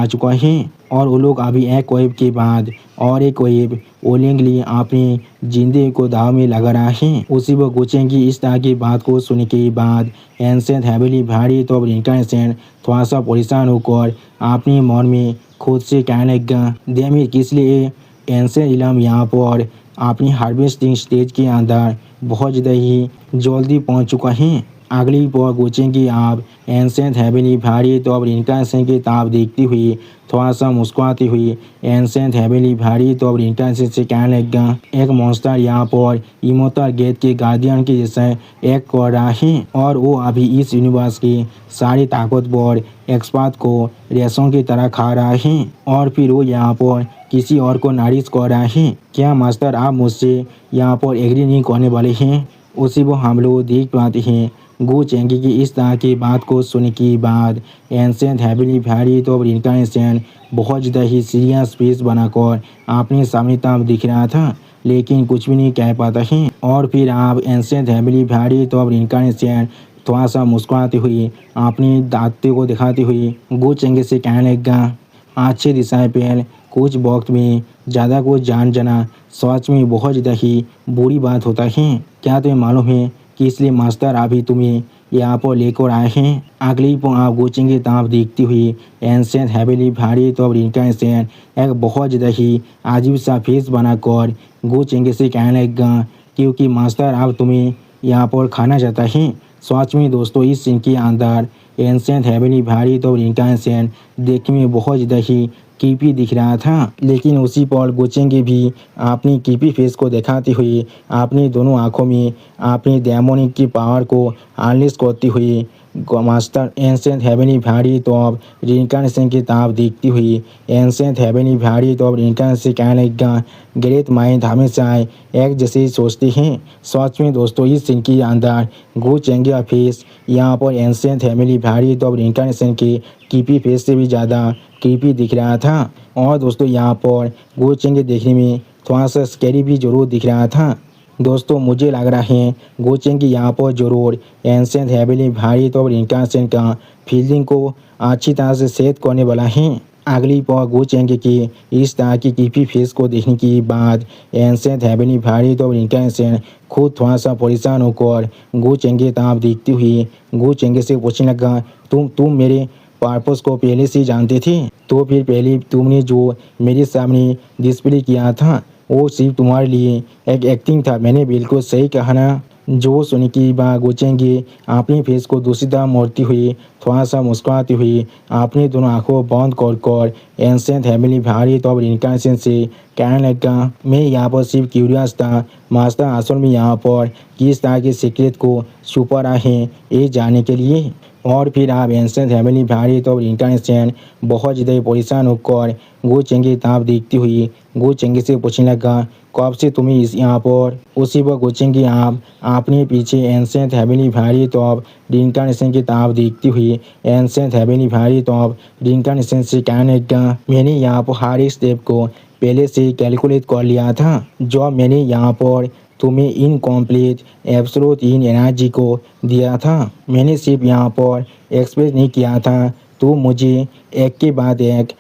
चुका है और वो लोग अभी एक वेब के बाद और एक वेब ओलेंगली अपनी जिंदगी को दाव में लगा रहा है। उसी वो गोचेंगी इस तरह की बात को सुनने के बाद एंसेंट हेवनली भारी तो अब इंटरनेशन थोड़ा सा परेशान होकर अपने मन में खुद से कहने लगा, देमी किस लिए एंसेंट इलम यहाँ पर अपनी हार्वेस्टिंग स्टेज के अंदर बहुत ज़्यादा ही जल्दी पहुँच चुका है। अगली पर गोचेंगी आप एंसेंट हेवनली भारी तो अब इंटरनेशन की ताप देखती हुई थोड़ा सा मुस्कुराती हुई एंसेंट हेवनली भारी तो अब इंटरनेशन से कहने लगा, एक मॉन्स्टर यहाँ पर इमोर्टल गेट के गार्डियन के जैसे एक कर रहा है और वो अभी इस यूनिवर्स की सारी ताकतवर एक्सपर्ट को रेशों की तरह खा रहा है और फिर वो यहाँ पर किसी और को नारिश कर रहा है। क्या मास्टर आप मुझसे यहाँ पर एग्री नहीं करने वाले हैं। उसी को हम लोग देख पाते हैं गोचेंगी की इस तरह की बात को सुनने के बाद एंसेंट हेवनली भारी तो अब इंटरनेशन बहुत ज़्यादा ही सीरियस फेस बनाकर अपने सामने तरफ दिख रहा था, लेकिन कुछ भी नहीं कह पाता है। और फिर आप एंसेंट हेवनली भारी तो अब इंटरनेशन थोड़ा सा मुस्कुराते हुए अपने दांतों को दिखाते हुए गोचेंगे से कहने लगा, अच्छे दिशाएं पहल कुछ वक्त में ज़्यादा कुछ जान जाना सच में बहुत ज़्यादा ही बुरी बात होता है। क्या तुम्हें मालूम है कि इसलिए मास्टर अभी तुम्हें यहाँ पर लेकर आए हैं। अगली पर आप गोचेंगे तरफ देखती हुई एंसेंट हेवनली भारी तो अब इंटरनेशन एक बहुत ज़्यादा ही अजीब सा फेस बनाकर गोचेंगे से कहने लगा, क्योंकि मास्टर अब तुम्हें यहाँ पर खाना चाहता है। सच में दोस्तों इस सीन के अंदर एंसेंट हेवनली भारी तो अब इंटरनेशन देखने में बहुत ज़्यादा ही क्रीपी दिख रहा था। लेकिन उसी पर गुचेंगे भी अपनी क्रीपी फेस को दिखाते हुए अपनी दोनों आंखों में अपनी डेमोनिक की पावर को अनलीश करती हुई master ancient heavenly variant of reincarnation की ताब देखती हुई ancient heavenly variant of reincarnation कहने लगा, ग्रेट माइंड हमेशा एक जैसे सोचते हैं। सच में दोस्तों इस सीन के अंदर गो चेंगे का फेस यहाँ पर एंसेंट हेवनली वेरिएंट ऑफ रिइंकार्नेशन के क्रीपी फेस से भी ज़्यादा क्रीपी दिख रहा था। और दोस्तों यहाँ पर गो चेंगे देखने में थोड़ा सा स्कैरी भी जरूर दिख रहा था। दोस्तों मुझे लग रहा है गोचेंग यहाँ पर जरूर एंसेंट हेवनली वेरिएंट ऑफ रिइंकार्नेशन का फीलिंग को अच्छी तरह से सेट करने वाला है। अगली पर गोचेंग के इस तरह की क्रीपी फेस को देखने के बाद एंसेंट हेवनली वेरिएंट ऑफ रिइंकार्नेशन खुद थोड़ा सा परेशान होकर गोचेंगे ताब देखती हुई गोचेंगे से पूछने लगा, तुम मेरे पर्पस को पहले से जानते थे? तो फिर पहले तुमने जो मेरे सामने डिस्प्ले किया था वो सिर्फ तुम्हारे लिए एक एक्टिंग था। मैंने बिल्कुल सही कहा ना? जो सुन के बाद गोचेंगे अपनी फेस को दूसरी तरह मोड़ती हुई थोड़ा सा मुस्कुराती हुई अपनी दोनों आंखों बंद कर एंसेंट हेवनली वेरिएंट ऑफ रिइंकार्नेशन से कहने लगा, मैं यहाँ पर सिर्फ क्यूरियस था मास्टर, असल में यहाँ पर किस तरह के सीक्रेट को छुपा रहा है ये जानने के लिए। और फिर आप एंसेंट हेवनली वेरिएंट ऑफ रिइंकार्नेशन बहुत ज़्यादा परेशान होकर गोचेंगे ताब देखती हुई गोचेंगे से पूछने लगा, कब से तुम्हें इस यहाँ पर? उसी पर गोचेंगे आप अपने पीछे ancient heavenly variant of reincarnation की ताब देखती हुई एंसेंट हेवनली वेरिएंट ऑफ रिइंकार्नेशन से कहने लगा, मैंने यहाँ पर हर एक स्टेप को पहले से कैलकुलेट कर लिया था। जो मैंने यहाँ पर तुम्हें इनकम्प्लीट एब्सोल्यूट इन एनर्जी को दिया था, मैंने सिर्फ यहाँ पर एक्सप्रेस नहीं किया था, तो मुझे एक के बाद एक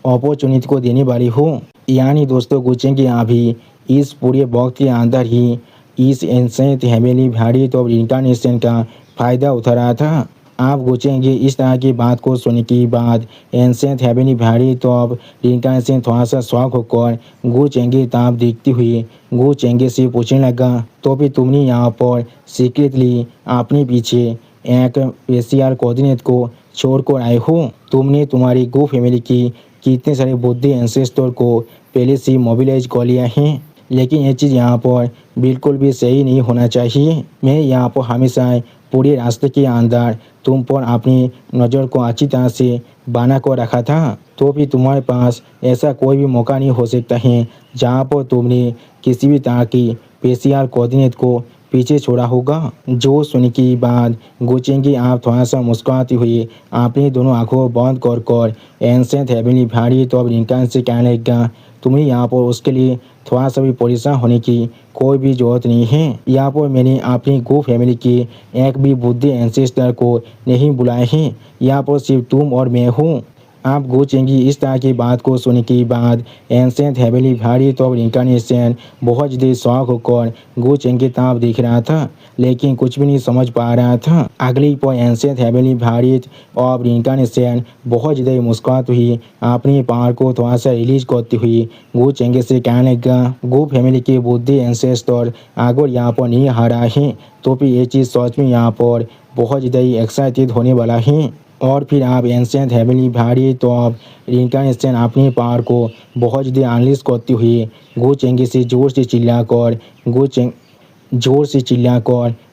अपॉर्चुनिटी को देने वाली हो। यानी दोस्तों गोचेंगे अभी इस पूरे वक्त के अंदर ही इस एंसेंट हेवनली वेरिएंट ऑफ रिइंकार्नेशन का फ़ायदा उठा रहा था। आप गोचेंगे इस तरह की बात को सुनने के बाद एंसेंट हेवनली वेरिएंट ऑफ रिइंकार्नेशन थोड़ा सा शौक होकर गोचेंगे ताब देखती हुई गोचेंगे से पूछने लगा, तो भी तुमने यहाँ पर सीक्रेटली अपने पीछे एक स्पेशल कोऑर्डिनेट को छोड़कर आए हो? तुमने तुम्हारी गो फैमिली की कितने सारे बुद्धि एंसेस्टर को पहले से मोबिलाइज कर लिया है, लेकिन ये चीज़ यहाँ पर बिल्कुल भी सही नहीं होना चाहिए। मैं यहाँ पर हमेशा पूरे रास्ते के अंदर तुम पर अपनी नज़र को अच्छी तरह से बना कर रखा था, तो भी तुम्हारे पास ऐसा कोई भी मौका नहीं हो सकता है जहाँ पर तुमने किसी भी तरह की स्पेशल कोऑर्डिनेट को पीछे छोड़ा होगा। जो सुनने के बाद गोचेंगे आप थोड़ा सा मुस्कुराती हुई अपनी दोनों आंखों बंद कर एंसेंट हेवनली वेरिएंट ऑफ रिइंकार्नेशन से कहने लगा, तुम्हें यहाँ पर उसके लिए थोड़ा सा भी परेशान होने की कोई भी ज़रूरत नहीं है। यहाँ पर मैंने अपनी गो फैमिली के एक भी बुद्धि एंसेस्टर को नहीं बुलाए हैं, यहाँ पर सिर्फ तुम और मैं हूँ। आप गोचेंगी इस तरह की बात को सुनने के बाद एंसेंट हेवनली वेरिएंट ऑफ रिइंकार्नेशन बहुत ज़्यादा शौक होकर गोचेंगे ताब देख रहा था, लेकिन कुछ भी नहीं समझ पा रहा था। अगली पर एंसेंट हेवनली वेरिएंट ऑफ रिइंकार्नेशन बहुत ज़्यादा मुस्कुराती हुई अपनी पावर को थोड़ा सा रिलीज करती हुई गोचेंगे से कहने लगा, गो फैमिली के बुद्धि एंसेस्टर अगर यहाँ पर नहीं आ रहा है तो फिर ये चीज़ सच में यहाँ पर बहुत ज़्यादा एक्साइटेड होने वाला है। और फिर आप एंसेंट हेवनली वेरिएंट ऑफ रिइंकार्नेशन अपनी पावर को बहुत ज़्यादा अनलीश करती हुई गोचेंगे से जोर से चिल्लाकर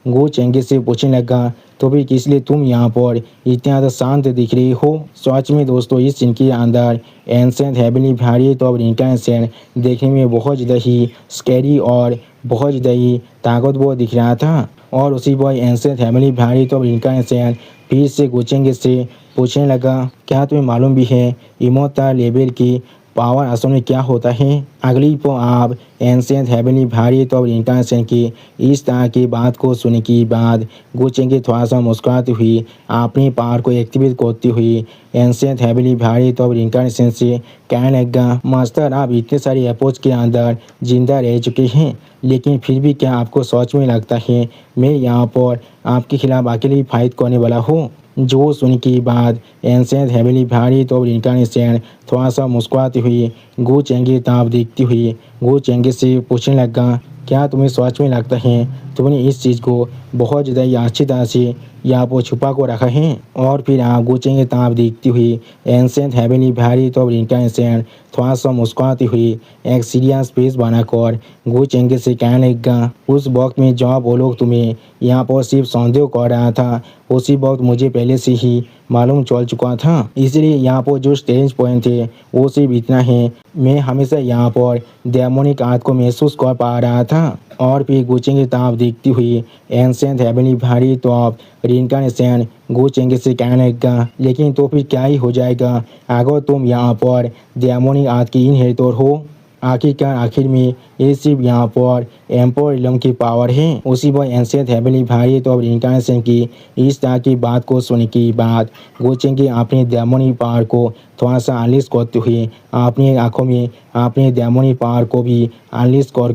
गोचेंगे से पूछने लगा, तो भी किस लिए तुम यहाँ पर इतना ज़्यादा शांत दिख रही हो? सच में दोस्तों इस सीन के अंदर एंसेंट हेवनली वेरिएंट ऑफ रिइंकार्नेशन देखने में बहुत ज़्यादा ही स्कैरी और बहुत ज़्यादा ही ताकतवर दिख रहा था। और उसी पर एंसेंट हेवनली वेरिएंट ऑफ रिइंकार्नेशन फिर से गोचेंगे से पूछने लगा, क्या तुम्हें मालूम भी है इमोर्टल लेवल की पावर असल में क्या होता है? अगली पर आप ancient heavenly variant of reincarnation की इस तरह की बात को सुनने के बाद गोचेंगे थोड़ा सा मुस्कुराती हुई अपनी पावर को एक्टिवेट करती हुई एंसेंट हेवनली वेरिएंट ऑफ रिइंकार्नेशन से कहने लगा, मास्टर आप इतने सारे अप्रोच के अंदर जिंदा रह चुके हैं, लेकिन फिर भी क्या आपको सच में लगता है मैं यहाँ पर आपके खिलाफ अकेले फाइट करने वाला हूँ? जो सुनने के बाद एंसेंट हेवनली वेरिएंट ऑफ रिइंकार्नेशन थोड़ा सा मुस्कुराती हुई गोचेंगे ताब देखती हुई गोचेंगे से पूछने लगा, क्या तुम्हें सच में लगता है तुमने इस चीज़ को बहुत ज़्यादा अच्छी तरह से यहाँ पर छुपा को रखा है। और फिर आप गोचेंगे तो आप देखती हुई एंसेंट हेवनली भारी तो रिंकार्नेशन थोड़ा सा मुस्कुराती हुई एक सीरियस फेस बनाकर गोचेंगे से कहने लगा, उस वक्त में जब वो लोग तुम्हें यहाँ पर सिर्फ संदेह कर रहा था, उसी वक्त मुझे पहले से ही मालूम चल चुका था। इसलिए यहाँ पर जो स्टेज पॉइंट थे वो सिर्फ इतना है, मैं हमेशा यहाँ पर डेमोनिक आत्मा को महसूस कर पा रहा था। और फिर गोचेंगे तो आप देखती हुई एंसेंट हेवनली भारी तो आप रिंकार्नेशन गोचेंगे से कहने लगा, लेकिन तो फिर क्या ही हो जाएगा अगर तुम यहाँ पर डेमोनिक आत्मा की इनहेरिटर हो। आखिरकार आखिर में ये सिर्फ यहाँ पर एम्पर इलम की पावर है। उसी पर एंसेंट हेवनली भारी तो रिंकार्नेशन की इस तरह की बात को सुनने के बाद गोचेंगे अपनी डेमोनिक पावर को थोड़ा सा अनलिश करते हुए अपनी आंखों में अपने डेमोनिक पावर को भी अनलिश कर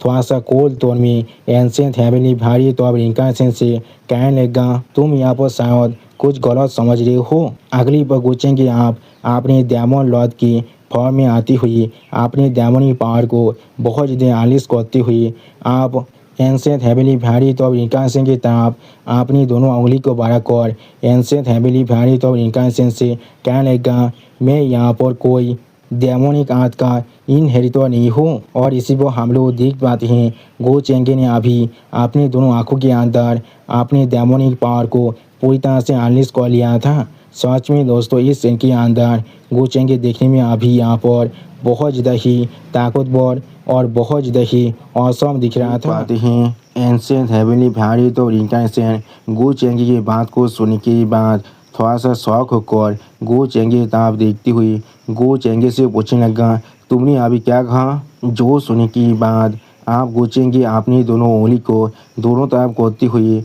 थोड़ा सा कोल्ड टोन में एंसेंट हेवनली भारी तो रिंकार्नेशन से कहने लगा, तुम यहाँ पर शायद कुछ गलत समझ रहे हो। अगली बार गोचेंगे आप अपने डेमन लॉर्ड की फॉर्म में आती हुई अपने डेमोनिक पावर को बहुत ज़्यादा अनलिश करती हुई आप एंसेंट हेवनली भारी तो रिंकार्नेशन की तरफ अपनी दोनों उंगली को बढ़ाकर एंसेंट हेवनली भारी तो रिंकार्नेशन से कहने लगा, मैं यहाँ पर कोई डेमोनिक आत्मा का इनहेरिटर नहीं हूँ। और इसी को हम लोग देख पाते हैं गोचेंगे ने अभी अपनी दोनों आंखों के अंदर अपने डेमोनिक पावर को पूरी तरह से अनलिश कर लिया था। सच में दोस्तों इस सीन के अंदर गोचेंगे देखने में अभी यहाँ पर बहुत ज़्यादा ही ताकतवर और बहुत ज़्यादा ही औसम दिख रहा था। पाते हैं एंसेंट हेवनली भारी तो रिंकार्नेशन गोचेंगे की बात को सुनने के बाद थोड़ा सा शौक होकर गोचेंगे ताप देखती हुई गोचेंगे से पूछने लगा, तुमने अभी क्या कहा। जो सुनने की बाद आप गोचेंगे अपनी दोनों उंगली को दोनों तरफ करती हुई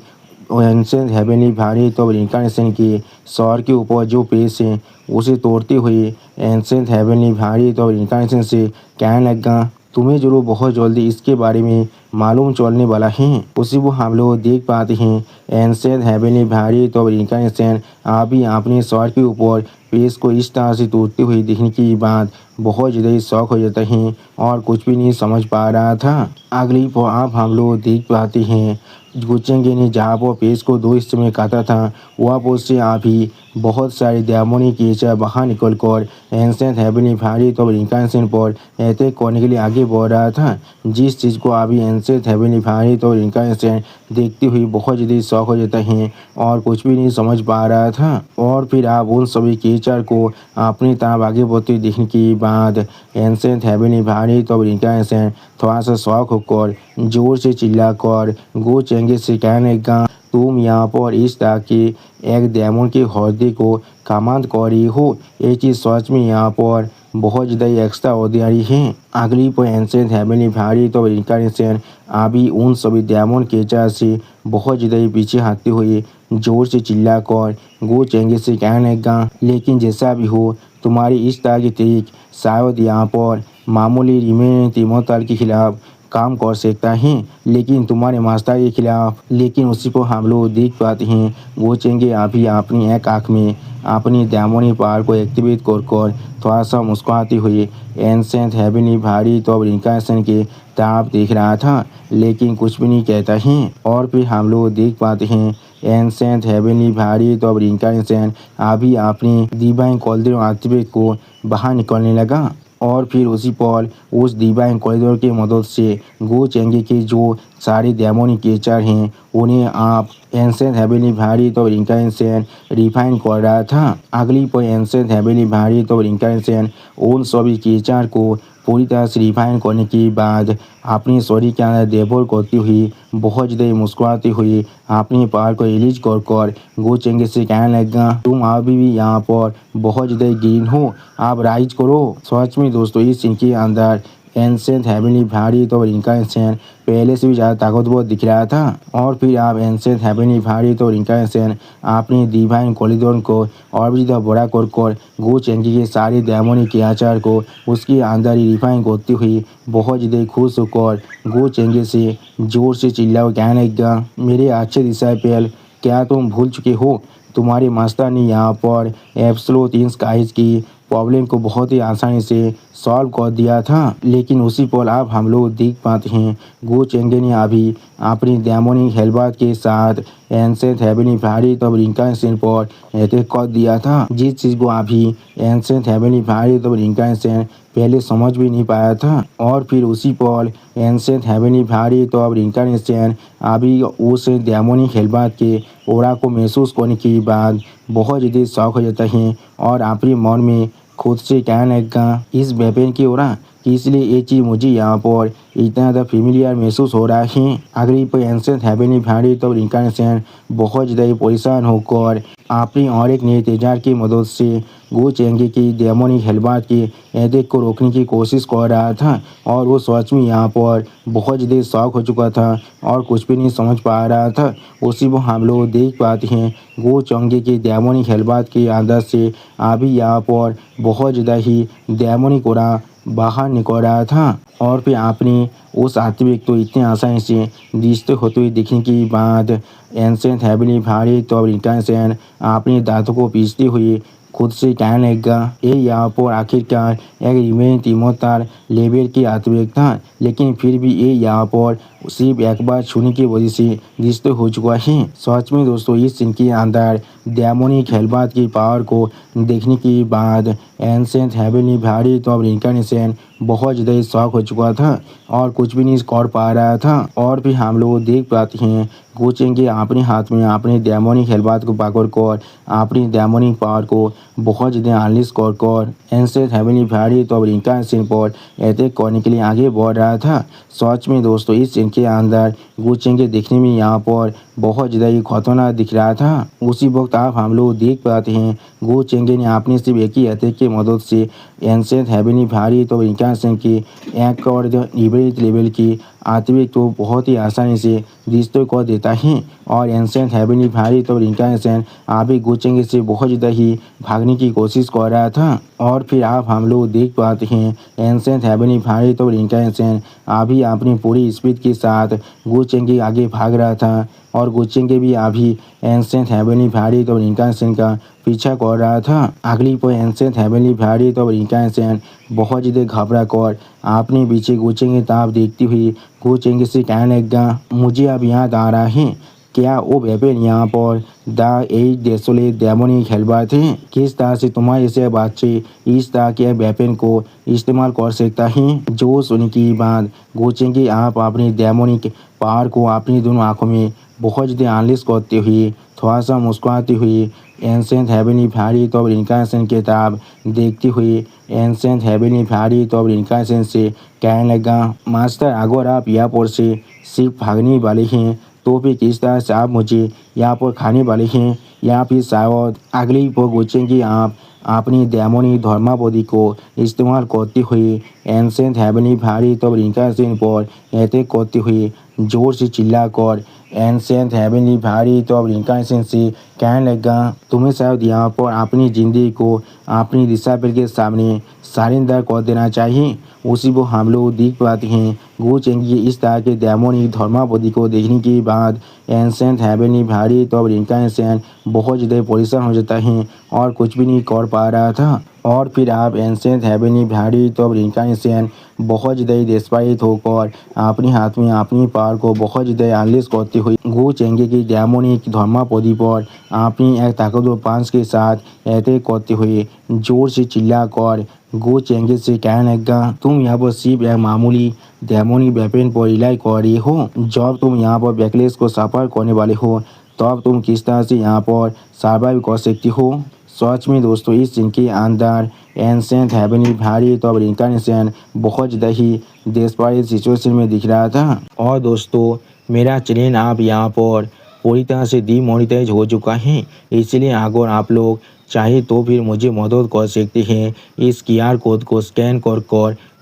एंसेंट हेवनली भारी तो रिंकार्नेशन के सर के ऊपर जो पेश है उसे तोड़ते हुए एंसेंट हेवनली भारी तो रिंकार्नेशन से कहने लगा, तुम्हें जरूर बहुत जल्दी इसके बारे में मालूम चलने वाला है। उसी को हम लोग देख पाते हैं एंसेंट हेवनली भारी तो रिंकार्नेशन अभी अपने सर के ऊपर पेश को इस तरह से तोड़ते हुए देखने की बाद बहुत ज़्यादा शौक हो जाता है और कुछ भी नहीं समझ पा रहा था। अगली पर आप हम लोग देख पाते हैं गोचेंगे ने जहाँ पर पेश को दो हिस्से में काटा था वहाँ पर से अभी बहुत सारे डेमोनिक क्रिएचर बाहर निकल कर एंसेंट हेवनली भारी तो रिंकार्नेशन पर अटैक करने के लिए आगे बढ़ रहा था। जिस चीज़ को अभी एंसेंट हेवनली भारी तो रिंकार्नेशन देखती हुई बहुत ज़्यादा शौक हो जाता है और कुछ भी नहीं समझ पा रहा था। और फिर आप उन सभी क्रिएचर को अपनी तरफ आगे बढ़ते देखने के बाद एंसेंट हेवनली भारी तो रिंकार्नेशन थोड़ा सा शौक होकर जोर से चिल्लाकर गोचेंगे से कहने लगा, तुम यहाँ पर इस तरह के एक डेमन के हृदय को कमांड कर रही हो। ये चीज़ सच में यहाँ पर बहुत ज़्यादा एक्स्ट्रा ऑर्डिनरी है। अगली पर एंसेंट हेवनली भारी तो रिंकार्नेशन अभी उन सभी डेमन क्रिएचर से बहुत ज़्यादा पीछे हटते हुए जोर से चिल्लाकर गोचेंगे से कहने लगा, लेकिन जैसा भी हो तुम्हारी इस तरह की तरीक शायद यहाँ पर मामूली रिमेन तिमोथल के खिलाफ काम कर सकता है, लेकिन तुम्हारे मास्टर के खिलाफ। लेकिन उसी को हम लोग देख पाते हैं गोचेंगे अभी अपनी एक आँख में अपनी डेमोनिक पावर को एक्टिवेट कर थोड़ा सा मुस्कुराती हुई एंसेंट हेवनली भारी तो रिंकार्नेशन के तरफ देख रहा था, लेकिन कुछ भी नहीं कहता है। और फिर हम लोग देख पाते हैं एंसेंट हेवनली भारी तो रिंकार्नेशन अभी अपनी डिवाइन कॉरिडोर एक्टिवेट को बाहर निकलने लगा। और फिर उसी पर उस डिवाइन कॉरिडोर की मदद से गोचेंगे के जो सारे डेमोनिक क्रिएचर हैं उन्हें आप एंसेंट हेवनली भारी तो रिंकार्नेशन रिफाइन कर रहा था। अगली पर एंसेंट हेवनली भारी तो रिंकार्नेशन उन सभी क्रिएचर को पूरी तरह से रिफाइन करने के बाद अपनी शरीर के अंदर देखभाल करती हुई बहुत ज़्यादा मुस्कुराती हुई अपनी पावर को रिलीज कर गोचेंगे से कहने लगा, तुम अभी भी यहाँ पर बहुत ज़्यादा ग्रीन हो, आप राइज करो। सच में दोस्तों इस सीन के अंदर एंसेंट हेवनली भारी तो रिंकार्नेशन पहले से भी ज़्यादा ताकतवर दिख रहा था। और फिर आप एंसेंट हेवनली भारी तो रिंकार्नेशन अपनी डिवाइन कॉरिडोर को और भी ज़्यादा बड़ा कर गोचेंगे के सारे डेमोनिक क्रिएचर को उसके अंदर ही रिफाइन करती हुई बहुत ज़्यादा खुश होकर गोचेंगे से जोर से चिल्लाओ कहने लगा, मेरे अच्छे डिसाइपल क्या तुम भूल चुके हो, तुम्हारे मास्टर ने यहाँ पर एब्सोल्यूट इन स्काइज की प्रॉब्लम को बहुत ही आसानी से सॉल्व कर दिया था। लेकिन उसी पर अब हम लोग देख पाते हैं गोचेंगे ने अभी अपनी डेमोनिक हेल्बर्ट के साथ एंसेंट हेवनली भारी तब रिंकार्नेशन पर अटैक कर दिया था, जिस चीज़ को अभी एंसेंट हेवनली भारी तब रिंकार्नेशन पहले समझ भी नहीं पाया था। और फिर उसी पर एंसेंट हेवनली भारी तो अब रिंकार्नेशन अभी उस डेमोनिक हेलबात के ओरा को महसूस करने के बाद बहुत ज़्यादा शौक हो जाता है और अपने मन में खुद से कहने लगा इस वेपन की ओरा कि इसलिए ये चीज़ मुझे यहाँ पर इतना ज़्यादा फेमिलियर महसूस हो रहा है। अगली पर एंसेंट हेवनली भारी तो रिंकार्नेशन बहुत ज़्यादा परेशान होकर अपनी और एक नए तेजार की मदद से गो चेंगे की डेमोनिक हेलबात के अटैक को रोकने की कोशिश कर रहा था और वो सच में यहाँ पर बहुत ज़्यादा शौक हो चुका था और कुछ भी नहीं समझ पा रहा था। उसी को हम लोग देख पाते हैं गो चेंगे की डेमोनिक हेलबात के अंदर से अभी यहाँ पर बहुत ज़्यादा ही डेमोनिक ओरा बाहर निकल रहा था और फिर आपने उस आत्मिक तो इतने आसानी से रिश्ते होते हुए देखने के बाद एंसेंट हेवनली भारी तो रिंकार्नेशन अपने दांतों को पीसते हुए खुद से कहने लगा ये यहाँ पर आखिरकार एक रिमेन इमोर्टल लेवल की आत्मिक था, लेकिन फिर भी ये यहाँ पर सिर्फ एक बार छूने की वजह से रिश्ते हो चुका है। सच में दोस्तों इस सीन के अंदर डेमोनिक हेलबात की पावर को देखने के बाद एंसेंट हेवनली भारी तो रिंकार्नेशन बहुत ज़्यादा शौक हो चुका था और कुछ भी नहीं कर पा रहा था। और फिर हम लोग देख पाते हैं गो चेंगे अपने हाथ में अपने डेमोनिक हेलबात को पकड़ कर अपनी डेमोनिक पावर को बहुत ज़्यादा अनलिश कर एंसेंट हेवनली भारी तो रिंकार्नेशन पर अटैक करने के लिए आगे बढ़ रहा था। सच में दोस्तों इस सीन के अंदर गो चेंगे देखने में यहाँ पर बहुत ज़्यादा ही खतरनाक दिख रहा था। उसी वक्त आप हम लोग देख पाते हैं गो चेंगे ने अपने सिर्फ एक ही अटैक की मदद से एंसेंट हेवनली भारी तो रिंकार्नेशन की एक और विपरीत लेवल की आत्मिक तो बहुत ही आसानी से रिश्ते कर देता है और एंसेंट हेवनली भारी तो रिंकार्नेशन अभी गो चेंगे से बहुत ज़्यादा ही भागने की कोशिश कर रहा था। और फिर आप हम लोग देख पाते हैं एंसेंट हेवनली भारी तो रिंकार्नेशन अभी अपनी पूरी स्पीड के साथ गो चेंगे आगे भाग रहा था और गो चेंगे भी अभी एंसेंट हेवनली भारी तो रिंकार्नेशन का पीछा कर रहा था। अगली पर एंसेंट हेवनली भारी तो रिंकार्नेशन बहुत ज़्यादा घबरा कर अपने पीछे गो चेंगे ताप देखती हुई गो चेंगे से कहने लगा मुझे अब याद आ रहा है क्या वो वेपन यहाँ पर द एज डेसोलेट डेमोनिक हेलबात है, किस तरह से तुम्हारे से बच्चे इस तरह के वेपन को इस्तेमाल कर सकता है। जो सुनने की बात गो चेंगे आप अपनी डेमोनिक पावर को अपनी दोनों आंखों में बहुत ज़्यादा अनलिश करते हुए थोड़ा सा मुस्कुराती हुई एंसेंट हेवनली भारी तो रिंकार्नेशन के ताब देखती हुई एंसेंट हेवनली भारी तो रिंकार्नेशन से कहने लगा मास्टर अगर आप यहाँ पर से सिर्फ भागने वाले हैं तो फिर किस तरह से आप मुझे यहाँ पर खाने वाले हैं या फिर शायद अगली पर गो चेंगे आप अपनी डेमोनिक धर्मावधि को इस्तेमाल करते हुए एंसेंट हेवनली भारी तो रिंकार्नेशन पर अटैक करते हुए जोर से चिल्लाकर एंसेंट हेवनली भारी तो रिंकार्नेशन से कहने लगा तुम्हें शायद यहाँ पर अपनी ज़िंदगी को अपनी डिसाइपल के सामने सरेंडर कर देना चाहिए। उसी को हम लोग देख पाते हैं गो चेंगे इस तरह के डेमोनिक धर्मावधि को देखने के बाद एंसेंट हेवनली भारी तो रिंकार्नेशन बहुत ज़्यादा परेशान हो जाता है और कुछ भी नहीं कर पा रहा था। और फिर आप एंसेंट हेवनली भारी तो रिंकार्नेशन बहुत ज़्यादा डेस्परेट होकर अपने हाथ में अपनी पावर को बहुत ज़्यादा अनलिश करते हुए गो चेंगे की डेमोनिक धर्मावधि पर अपनी एक ताकतवर पांच के साथ अटैक करते हुए जोर से चिल्लाकर गो चेंगे से कहने लगा तुम यहाँ पर सिर्फ एक मामूली डेमोनिक वेपन पर रिलाई कर रही हो, जब तुम यहाँ पर बैकलेस को सफर करने वाले हो तब तुम किस तरह से यहाँ पर सर्वाइव कर सकती हो। सच में दोस्तों इस सीन के अंदर एंसेंट हेवनली भारी तो रिंकार्नेशन बहुत ज़्यादा ही डेस्परेट सिचुएशन में दिख रहा था। और दोस्तों मेरा चैनल आप यहाँ पर पूरी तरह से डीमोनेटाइज हो चुका है, इसलिए अगर आप लोग चाहे तो फिर मुझे मदद कर सकते हैं इस QR कोड को स्कैन कर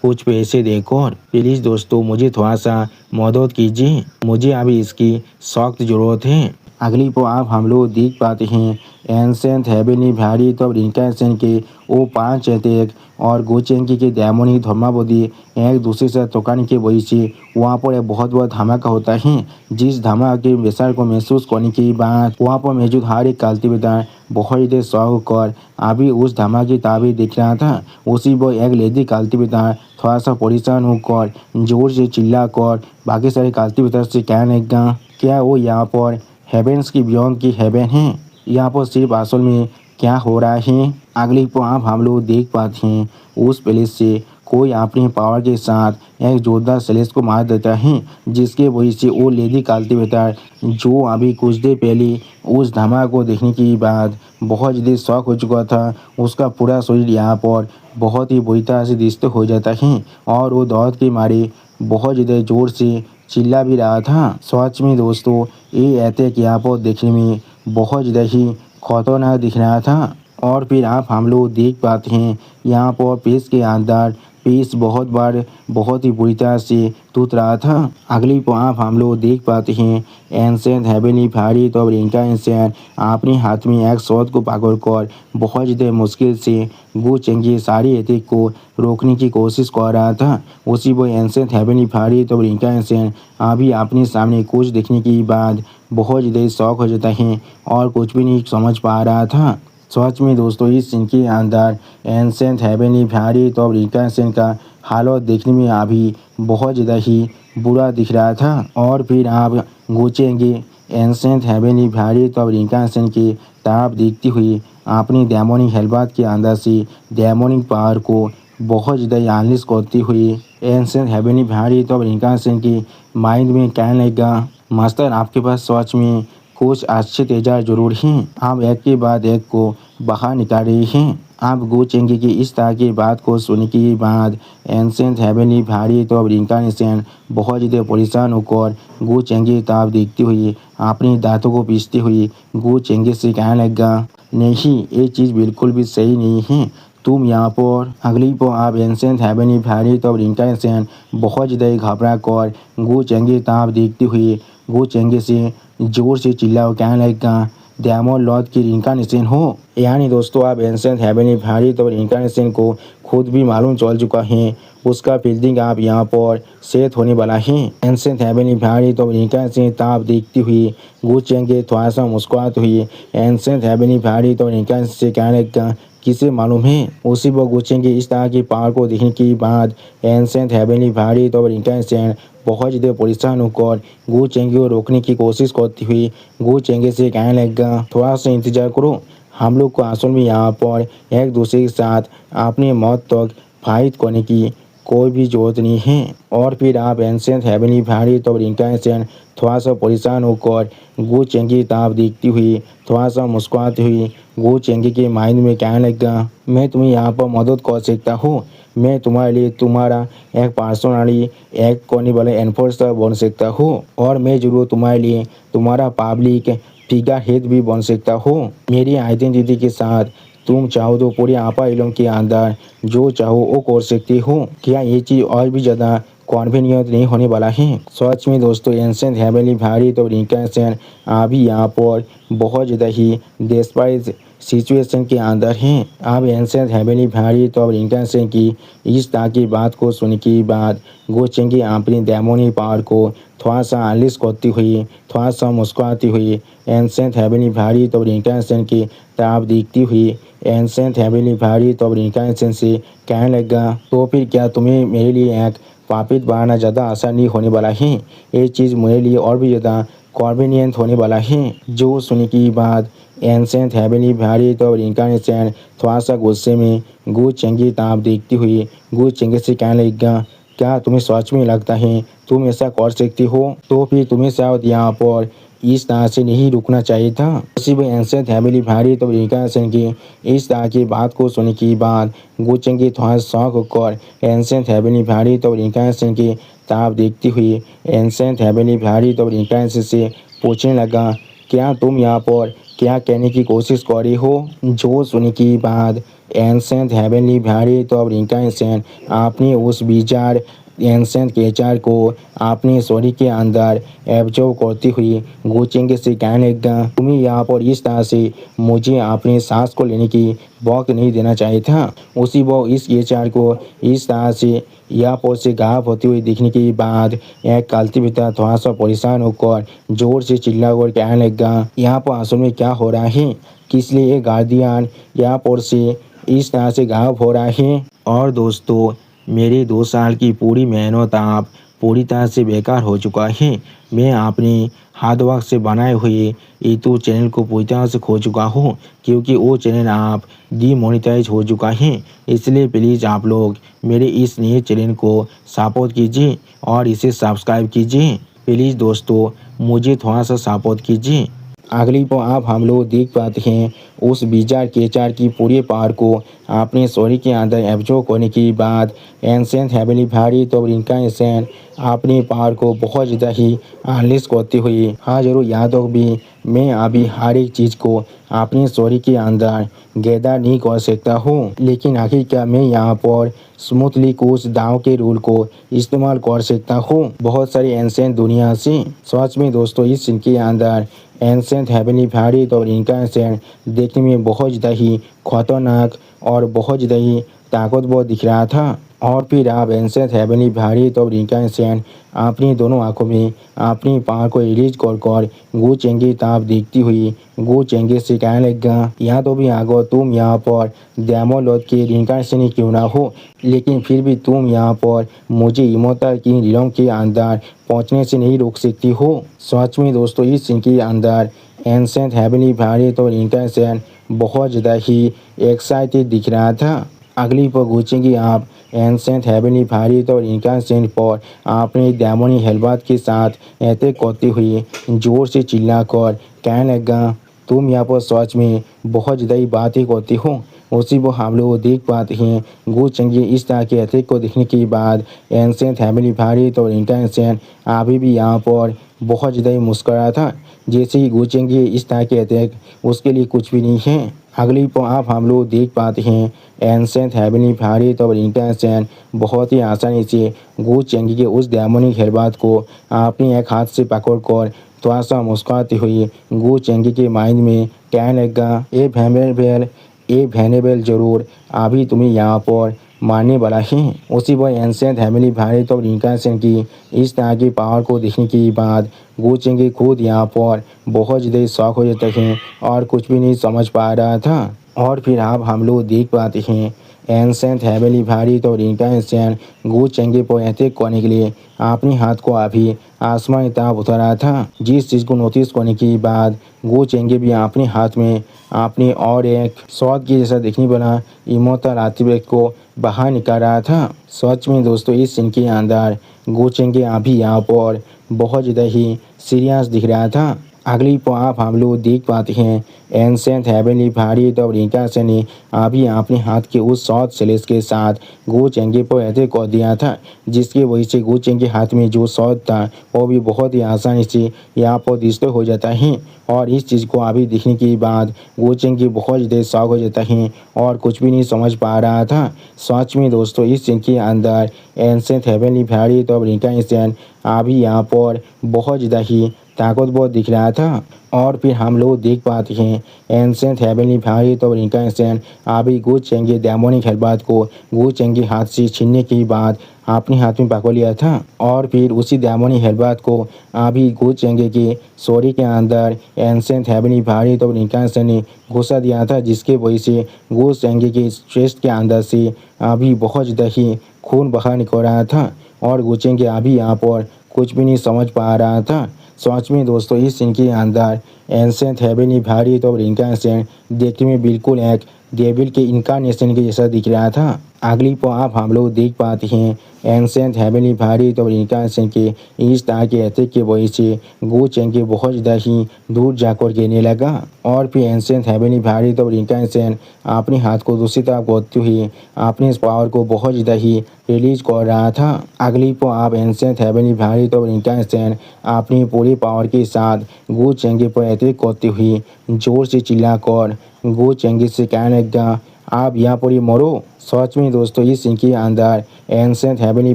कुछ पैसे देकर। प्लीज़ दोस्तों मुझे थोड़ा सा मदद कीजिए, मुझे अभी इसकी सख्त ज़रूरत है। अगली पर आप हम लोग देख पाते हैं एंसेंट हेवनली भारी तो रिंकार्नेशन के वो पांच अटैक और गो चेंगे के डेमोनिक धर्मावधि एक दूसरे से टकराने की वजह से वहाँ पर एक बहुत बड़ा धमाका होता है। जिस धमाके के विशाल को महसूस करने के बाद वहाँ पर मौजूद हर एक कल्टिवेटर बहुत ज़्यादा शौक कर अभी उस धमाके ताबे देख रहा था। उसी पर एक लेडी कल्टिवेटर थोड़ा सा परेशान होकर जोर से चिल्ला कर बाकी सारे कल्टिवेटर से कहने लगा क्या वो यहाँ पर हेवेंस की बियॉन्ड की हेवन है। यहाँ पर सिर्फ असल में क्या हो रहा है अगली पर आप हम लोग देख पाते हैं उस पैलेस से कोई अपने पावर के साथ एक जोरदार सेलेस को मार देता है, जिसके वजह से वो लेडी कल्टिवेटर जो अभी कुछ देर पहले उस धमाके को देखने के बाद बहुत ज़्यादा शॉक हो चुका था, उसका पूरा शरीर यहाँ पर बहुत ही बुरी तरह से डिस्टर्ब हो जाता है और वो दर्द के मारे बहुत ज़्यादा ज़ोर से चिल्ला भी रहा था। सच में दोस्तों ये अटैक यहाँ पर देखने में बहुत ज़्यादा ही खतरनाक दिख रहा था। और फिर आप हम लोग देख पाते हैं यहाँ पर पेश के अंदर पेश बहुत बार बहुत ही बुरी तरह से टूट रहा था। अगली पर आप हम लोग देख पाते हैं एंसेंट हेवेनली भारी तो रिंका एंसेंट अपने हाथ में एक शॉट को पकड़कर बहुत ज़्यादा मुश्किल से गो चेंगे सारी अटैक को रोकने की कोशिश कर रहा था। उसी वो एंसेंट हेवेनली भारी तो रिंका एंसेंट अभी अपने सामने कुछ देखने के बाद बहुत ज़्यादा शौक हो जाता है और कुछ भी नहीं समझ पा रहा था। सच में दोस्तों इस सीन के अंदर एंसेंट हेवेनली भारी तो रिंका एंसेंट का हालत देखने में अभी बहुत ज़्यादा ही बुरा दिख रहा था। और फिर आप गोचेंगे एंसेंट हेवेनली भारी तो रिंका एंसेंट की तरफ देखती हुई अपनी डेमोनिक हेलबात के अंदर से डेमोनिक पावर को बहुत ज़्यादा अनलिश करती हुई एंसेंट हेवेनली भारी तो रिंका एंसेंट की माइंड में कहने लगा, मास्टर आपके पास सच में कुछ अच्छे तेजार जरूर हैं, आप एक के बाद एक को बाहर निकाल रही हैं। आप गो चेंगे की इस तरह की बात को सुनने के बाद एंसेंट हेवेनली भारी तो रिंका एंसेंट बहुत ज़्यादा परेशान होकर गो चेंगे तरफ देखती हुई अपने दांतों को पीसती हुई गो चेंगे से कहने लगा, नहीं ये चीज़ बिल्कुल भी सही नहीं है, तुम यहाँ पर अगली पर आप एंसेंट हेवेनली भारी तो रिंका एंसेंट बहुत ज़्यादा घबरा कर गो चेंगे तरफ देखती हुई गो चेंगे से जोर से चिल्लाओ कहने लगा, डेमन लॉर्ड की रिंकार्नेशन हो। यानी दोस्तों आप एंसेंट हेवेनली भारी तो रिंकार्नेशन को खुद भी मालूम चल चुका है, उसका फील्डिंग आप यहाँ पर सेट होने वाला है। एंसेंट हेवेनली भारी तो रिंकार्नेशन ताप देखती हुई गो चेंगे थोड़ा सा मुस्कुराती हुई एंसेंट हेवेनली भारी तो रिंकार्नेशन से कहने लगा, किसे मालूम है। उसी वो गुचेंगे इस तरह की पावर को देखने के बाद एंसेंट हेवेनली भारी तो रिंकार्नेशन बहुत ज़्यादा परेशान होकर गो चेंगे को रोकने की कोशिश करती हुई गो चेंगे से कहने लगा, थोड़ा सा इंतजार करो, हम लोग को असल में यहाँ पर एक दूसरे के साथ अपने मौत तक फाइट करने की कोई भी जरूरत नहीं है। और फिर आप एंसेंट हेवेनली भारी तो रिंकार्नेशन थोड़ा सा परेशान होकर गो चेंगे तरफ देखती हुई थोड़ा सा मुस्कुराती हुई गो चेंगे के माइंड में कहने लगा, मैं तुम्हें यहाँ पर मदद कर सकता हूँ, मैं तुम्हारे लिए तुम्हारा एक पर्सनली एक करने वाला एनफोर्सर बन सकता हूँ और मैं जरूर तुम्हारे लिए तुम्हारा पब्लिक फिगर हेड भी बन सकता हूँ। मेरी आइडेंटिटी के साथ तुम चाहो तो पूरे आपा इलम के अंदर जो चाहो वो कर सकती हो। क्या ये चीज़ और भी ज़्यादा कॉन्वीनियंट नहीं होने वाला है। सच में दोस्तों एंसेंट हेवेनली भारी तो रिंकार्नेशन अभी यहाँ पर बहुत ज़्यादा ही डेस्परेट सिचुएशन के अंदर हैं। अब एंसेंट हेवेनली भारी तो रिंकार्नेशन की इस तरह की बात को सुनने के बाद गो चेंगे अपनी डेमोनिक पावर को थोड़ा सा अनलिश करती हुई थोड़ा सा मुस्कुराती हुई एंसेंट हेवेनली भारी तो रिंकार्नेशन की तरफ देखती हुई एंसेंट हेवेनली भारी तो रिंकार्नेशन से कहने लगा, तो फिर क्या तुम्हें मेरे लिए एक पापित बनाना ज़्यादा आसान नहीं होने वाला है, ये चीज़ मेरे लिए और भी ज़्यादा कॉन्वीनियंट होने वाला है। जो सुनने की बाद एंसेंट हेवेनली भारी तो रिंकार्नेशन थोड़ा सा गुस्से में गो चेंगे तरफ देखती हुई गो चेंगे से कहने लगा, क्या तुम्हें सच में लगता है तुम ऐसा कर सकती हो, तो फिर तुम्हें शायद यहाँ पर इस तरह से नहीं रुकना चाहिए था। उसी में एंसेंट हेवेनली भारी तो रिंकार्नेशन की इस तरह की बात को सुनने के बाद गो चेंगे थोड़ा शौक होकर एंसेंट हेवेनली भारी तो रिंकार्नेशन की तरफ देखती हुई एंसेंट हेवेनली भारी तो रिंकार्नेशन से पूछने लगा, क्या तुम यहाँ पर क्या कहने की कोशिश कर रही हो। जो सुनने के बाद एंसेंट हेवेनली भारी तो रिंकार्नेशन अपने उस विचार एंसेंट क्रिएचर को अपने शरीर के अंदर एब्जॉर्ब करती हुई गो चेंगे से कहने लगा, तुम्हें यहाँ पर इस तरह से मुझे अपने सांस को लेने की वक्त नहीं देना चाहिए था। उसी वो इस क्रिएचर को इस तरह से यहाँ पर से गायब होती हुई दिखने के बाद एक कल्टिवेटर थोड़ा सा परेशान होकर जोर से चिल्ला कर कहने लगा, यहाँ पर असल में क्या हो रहा है, किस लिए ये गार्डियन यहाँ पर से इस तरह से गायब हो रहा है। और दोस्तों मेरी 2 साल की पूरी मेहनत आप पूरी तरह से बेकार हो चुका है। मैं अपने हार्ड वर्क से बनाए हुए यूट्यूब चैनल को पूरी तरह से खो चुका हूँ, क्योंकि वो चैनल आप डीमोनेटाइज हो चुका है। इसलिए प्लीज़ आप लोग मेरे इस नए चैनल को सपोर्ट कीजिए और इसे सब्सक्राइब कीजिए। प्लीज़ दोस्तों मुझे थोड़ा सा सपोर्ट कीजिए। अगली पर आप हम लोग देख पाते हैं उस विजार केचार की पूरी पावर को अपने शरीर के अंदर एब्जॉर्ब करने के बाद एंसेंट हेवनली भारी तो इनका इंसान अपनी पावर को बहुत ज़्यादा ही अनलिस्ट करते हुए हाँ जरूर याद हो भी मैं अभी हर एक चीज़ को अपने शरीर के अंदर गैदर नहीं कर सकता हूँ, लेकिन आखिर क्या मैं यहाँ पर स्मूथली कुछ दाव के रूल को इस्तेमाल कर सकता हूँ बहुत सारी एंसेंट दुनिया से। सच में दोस्तों इस सीन के अंदर एंसेंट हेवनली भारी और इनका एंसेंट देखने में बहुत ज़्यादा ही खतरनाक और बहुत ज़्यादा ही ताकतवर दिख रहा था। और फिर आप एंसेंट हेवनली भारी और इनका एंसेंट अपनी दोनों आंखों में अपनी पावर को रिलीज कर गो चेंगे ताप देखती हुई गो चेंगे से कहने लगा, यहाँ तो भी आगो तुम यहाँ पर डेमोलॉज के रिंकार्नेशन क्यों ना हो, लेकिन फिर भी तुम यहाँ पर मुझे इमोर्टल की रीलों के अंदर पहुँचने से नहीं रोक सकती हो। सच में दोस्तों इस सीन के अंदर एंसेंट हेवनली भारी और इनका एंसेंट बहुत ज़्यादा ही एक्साइटेड दिख रहा था। अगली पर पूछेंगे आप एंसेंट हेवनली भारी और इनका एंसेंट पर अपने डेमोनी हेलबात के साथ अटैक करते हुए जोर से चिल्लाकर कहने लगा, तुम यहाँ पर सच में बहुत ज़्यादा ही बातें करती हो। उसी को हम लोग देख पाते हैं गो चंगे इस तरह के अटैक को देखने के बाद एंसेंट हेवनली भारी और इनका एंसेंट अभी भी यहाँ पर बहुत ज़्यादा ही मुस्करा था, जैसे ही गो चंगे इस तरह के अटैक उसके लिए कुछ भी नहीं है। अगली पर आप हम लोग देख पाते हैं एंसेंट हेवनली भारी और इनका एंसेंट बहुत ही आसानी से गो चंगी के उस डेमोनिक हेलबात को अपने एक हाथ से पकड़कर थोड़ा सा मुस्कुराते हुए गो चंगी के माइंड में कहने लगा, ए वैनेबल जरूर अभी तुम्हें यहाँ पर मारने वाला है। उसी पर एंसेंट हेवनली भारी और इनका एंसेंट की इस तरह की पावर को देखने के बाद गो चेंगे खुद यहाँ पर बहुत ज़्यादा शौक हो जाते हैं और कुछ भी नहीं समझ पा रहा था। और फिर आप हम लोग देख पाते हैं एंसेंट हेवनली भारी और इनका एंसेंट गो चेंगे पर अटैक करने के लिए अपने हाथ को अभी आसमान की तरफ उठा रहा था। जिस चीज़ को नोटिस करने के बाद गो चेंगे भी अपने हाथ में अपने और एक शॉट की जैसा दिखने वाला इमोर्टल आर्टिफैक्ट को बाहर निकाल रहा था। सच में दोस्तों इस सीन के अंदर गो चेंगे अभी यहाँ पर बहुत ज़्यादा ही सीरियस दिख रहा था। अगली पर आप हम लोग देख पाते हैं एंसेंट हेवनली भारी और इनका ने अभी अपने हाथ के उस शॉर्ट स्लेस के साथ गो चेंगे पर अटैक कर दिया था, जिसकी वजह से गो चेंगे हाथ में जो शॉट था वो भी बहुत ही आसानी से यहाँ पर डिस्ट्रॉय हो जाता है। और इस चीज़ को अभी देखने के बाद गो चेंगे बहुत ज़्यादा शॉक हो जाता है और कुछ भी नहीं समझ पा रहा था। सच में दोस्तों इस सीन के अंदर एंसेंट हेवनली भारी और इनका एंसेंट अभी यहाँ पर बहुत ज़्यादा ही ताकतवर दिख रहा था। और फिर हम लोग देख पाते हैं एंसेंट हेवनली भारी और इनका एंसेंट अभी गो चेंगे डेमोनिक हेलबात को गो चेंगे हाथ से छीनने के बाद अपने हाथ में पकड़ लिया था। और फिर उसी डेमोनिक हेलबात को अभी गो चेंगे के शरीर के अंदर एंसेंट हेवनली भारी और इनका एंसेंट ने घुसा दिया था, जिसके वजह से गो चेंगे के चेस्ट के अंदर से अभी बहुत ज़्यादा ही खून बाहर निकल रहा था और गो चेंगे अभी यहाँ पर कुछ भी नहीं समझ पा रहा था। सच में दोस्तों इस सीन के अंदर एंसेंट हेवनली भारी और इनका एंसेंट देखने में बिल्कुल एक डेविल के इनकारनेशन के जैसा दिख रहा था। अगली पर आप हम लोग देख पाते हैं एंसेंट हेवनली भारी और इनका एंसेंट के इस तरह के अटैक की वजह से गो चेंगे बहुत ज़्यादा ही दूर जाकर गिरने लगा। और फिर एंसेंट हेवनली भारी और इनका एंसेंट अपने हाथ को दूसरी तरफ करते हुए अपने इस पावर को बहुत ज़्यादा ही रिलीज कर रहा था। अगली पर आप एंसेंट हेवनली भारी और इनका एंसेंट अपनी पूरी पावर के साथ गो चेंगे पर अटैक करते हुए जोर से चिल्लाकर गो चेंगे से कहने लगा, आप यहाँ पर ही मरो। सच में दोस्तों इस सीन के अंदर एंसेंट हेवनली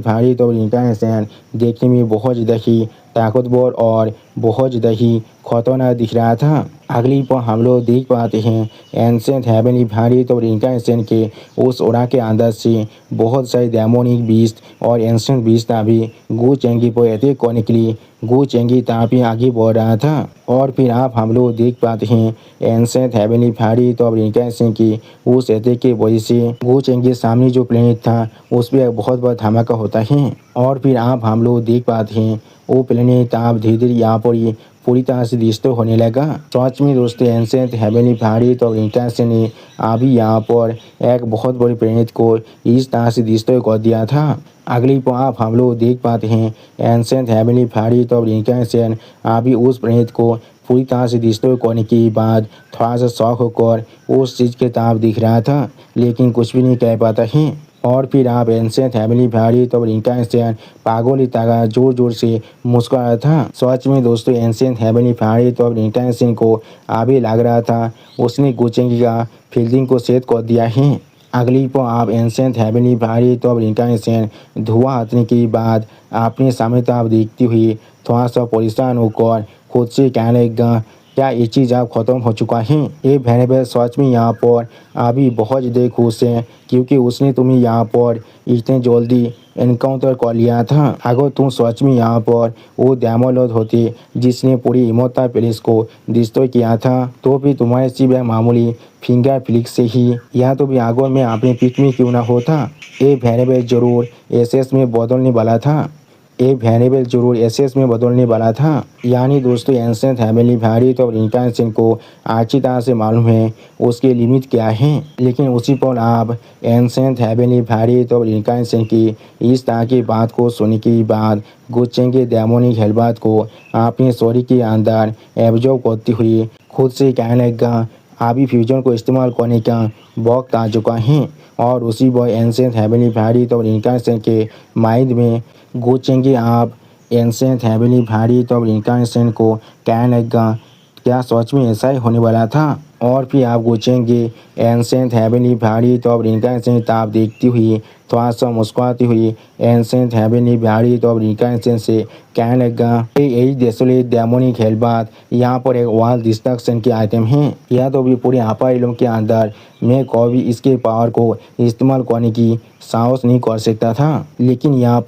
भारी और इनका एंसेंट देखने में बहुत ज़्यादा ही ताकतवर और बहुत ज़्यादा ही खतरनाक दिख रहा था। अगली पर हम लोग देख पाते हैं एंशिएंट हेवनली भारत और इनकार्नेशन के उस ओरा के अंदर से बहुत सारे डेमोनिक बीस्ट और एंशिएंट बीस्ट भी गु चेंगी पर अटैक करने के लिए गु चेंगी तापी आगे बढ़ रहा था। और फिर आप हम लोग देख पाते हैं एंशिएंट हेवनली भारत और इनकार्नेशन की उस अटैक की वजह से गु चेंगी के सामने जो प्लेनेट था उस पर बहुत बड़ा धमाका होता है। और फिर आप हम लोग देख पाते हैं वो प्लेनेट आप धीरे धीरे यहाँ पर ही पूरी तरह से डिस्ट्रॉय होने लगा। सच में दोस्तों एंशिएंट हेवनली भारत और इनकार्नेशन ने अभी यहाँ पर एक बहुत बड़ी प्लेनेट को इस तरह से डिस्ट्रॉय कर दिया था। अगली पर आप हम लोग देख पाते हैं एंशिएंट हेवनली भारत और इनकार्नेशन अभी उस प्लेनेट को पूरी तरह से डिस्ट्रॉय करने के बाद थोड़ा सा शॉक होकर उस चीज़ के तरफ दिख रहा था, लेकिन कुछ भी नहीं कह पाता है। और फिर आप एंशिएंट हेवनली भारत और इनकार्नेशन पागल की तरह जोर जोर से मुस्कुरा रहा था। सच में दोस्तों एंशिएंट हेवनली भारत और इनकार्नेशन को अभी लग रहा था उसने गु चेंगी का फील्डिंग को सेट कर दिया है। अगली पर आप एंशिएंट हेवनली भारत और इनकार्नेशन धुआं हटने के बाद अपने सामने तरफ देखती हुई थोड़ा सा परेशान होकर खुद से कहने लगा क्या ये चीज़ अब ख़त्म हो चुका है। ये वेरिएबल सच में यहाँ पर अभी बहुत ज़्यादा खुश है क्योंकि उसने तुम्हें यहाँ पर इतने जल्दी एनकाउंटर कर लिया था। अगर तुम सच में यहाँ पर वो डेमोलॉर्ड होते जिसने पूरी इमोर्टल पैलेस को डिस्ट्रॉय किया था तो भी तुम्हारे सिर्फ मामूली फिंगर फ्लिक से ही या तो भी आगोर में अपने पिक में क्यों ना होता। ये वेरिएबल जरूर एसएस में बदलने वाला था। एक वेरिएबल जरूर एसएस में बदलने वाला था। यानी दोस्तों एंशिएंट हेवनली भारत और इनकार्नेशन को अच्छी तरह से मालूम है उसके लिमिट क्या है, लेकिन उसी पर आप एंशिएंट हेवनली भारत और इनकार्नेशन की इस तरह की बात को सुनने के बाद गु चेंगी डेमोनिक हेलबात को अपने शरीर के अंदर एब्जॉर्ब करती हुई खुद से कहने लगा अभी फ्यूजन को इस्तेमाल करने का वक्त आ चुका है। और उसी पर एंशिएंट हेवनली भारत और इनकार्नेशन के माइंड में गु चेंगी आप एंशिएंट हेवनली भारत और इनकार्नेशन को कहने लगा क्या सच में ऐसा ही होने वाला था। और फिर आप गु चेंगी एंशिएंट हेवनली भारत और इनकार्नेशन ताप देखती हुई थोड़ा सा मुस्कुराती हुई एंशिएंट हेवनली भारत और इनकार्नेशन से कहने लगा यही डेसोलेट डेमोनिक हेलबात यहाँ पर एक वाल डिस्ट्रक्शन की आइटम है। यह तो भी पूरे अपर इलम के अंदर मैं कभी इसके पावर को इस्तेमाल करने की साहस नहीं कर सकता था, लेकिन यहाँ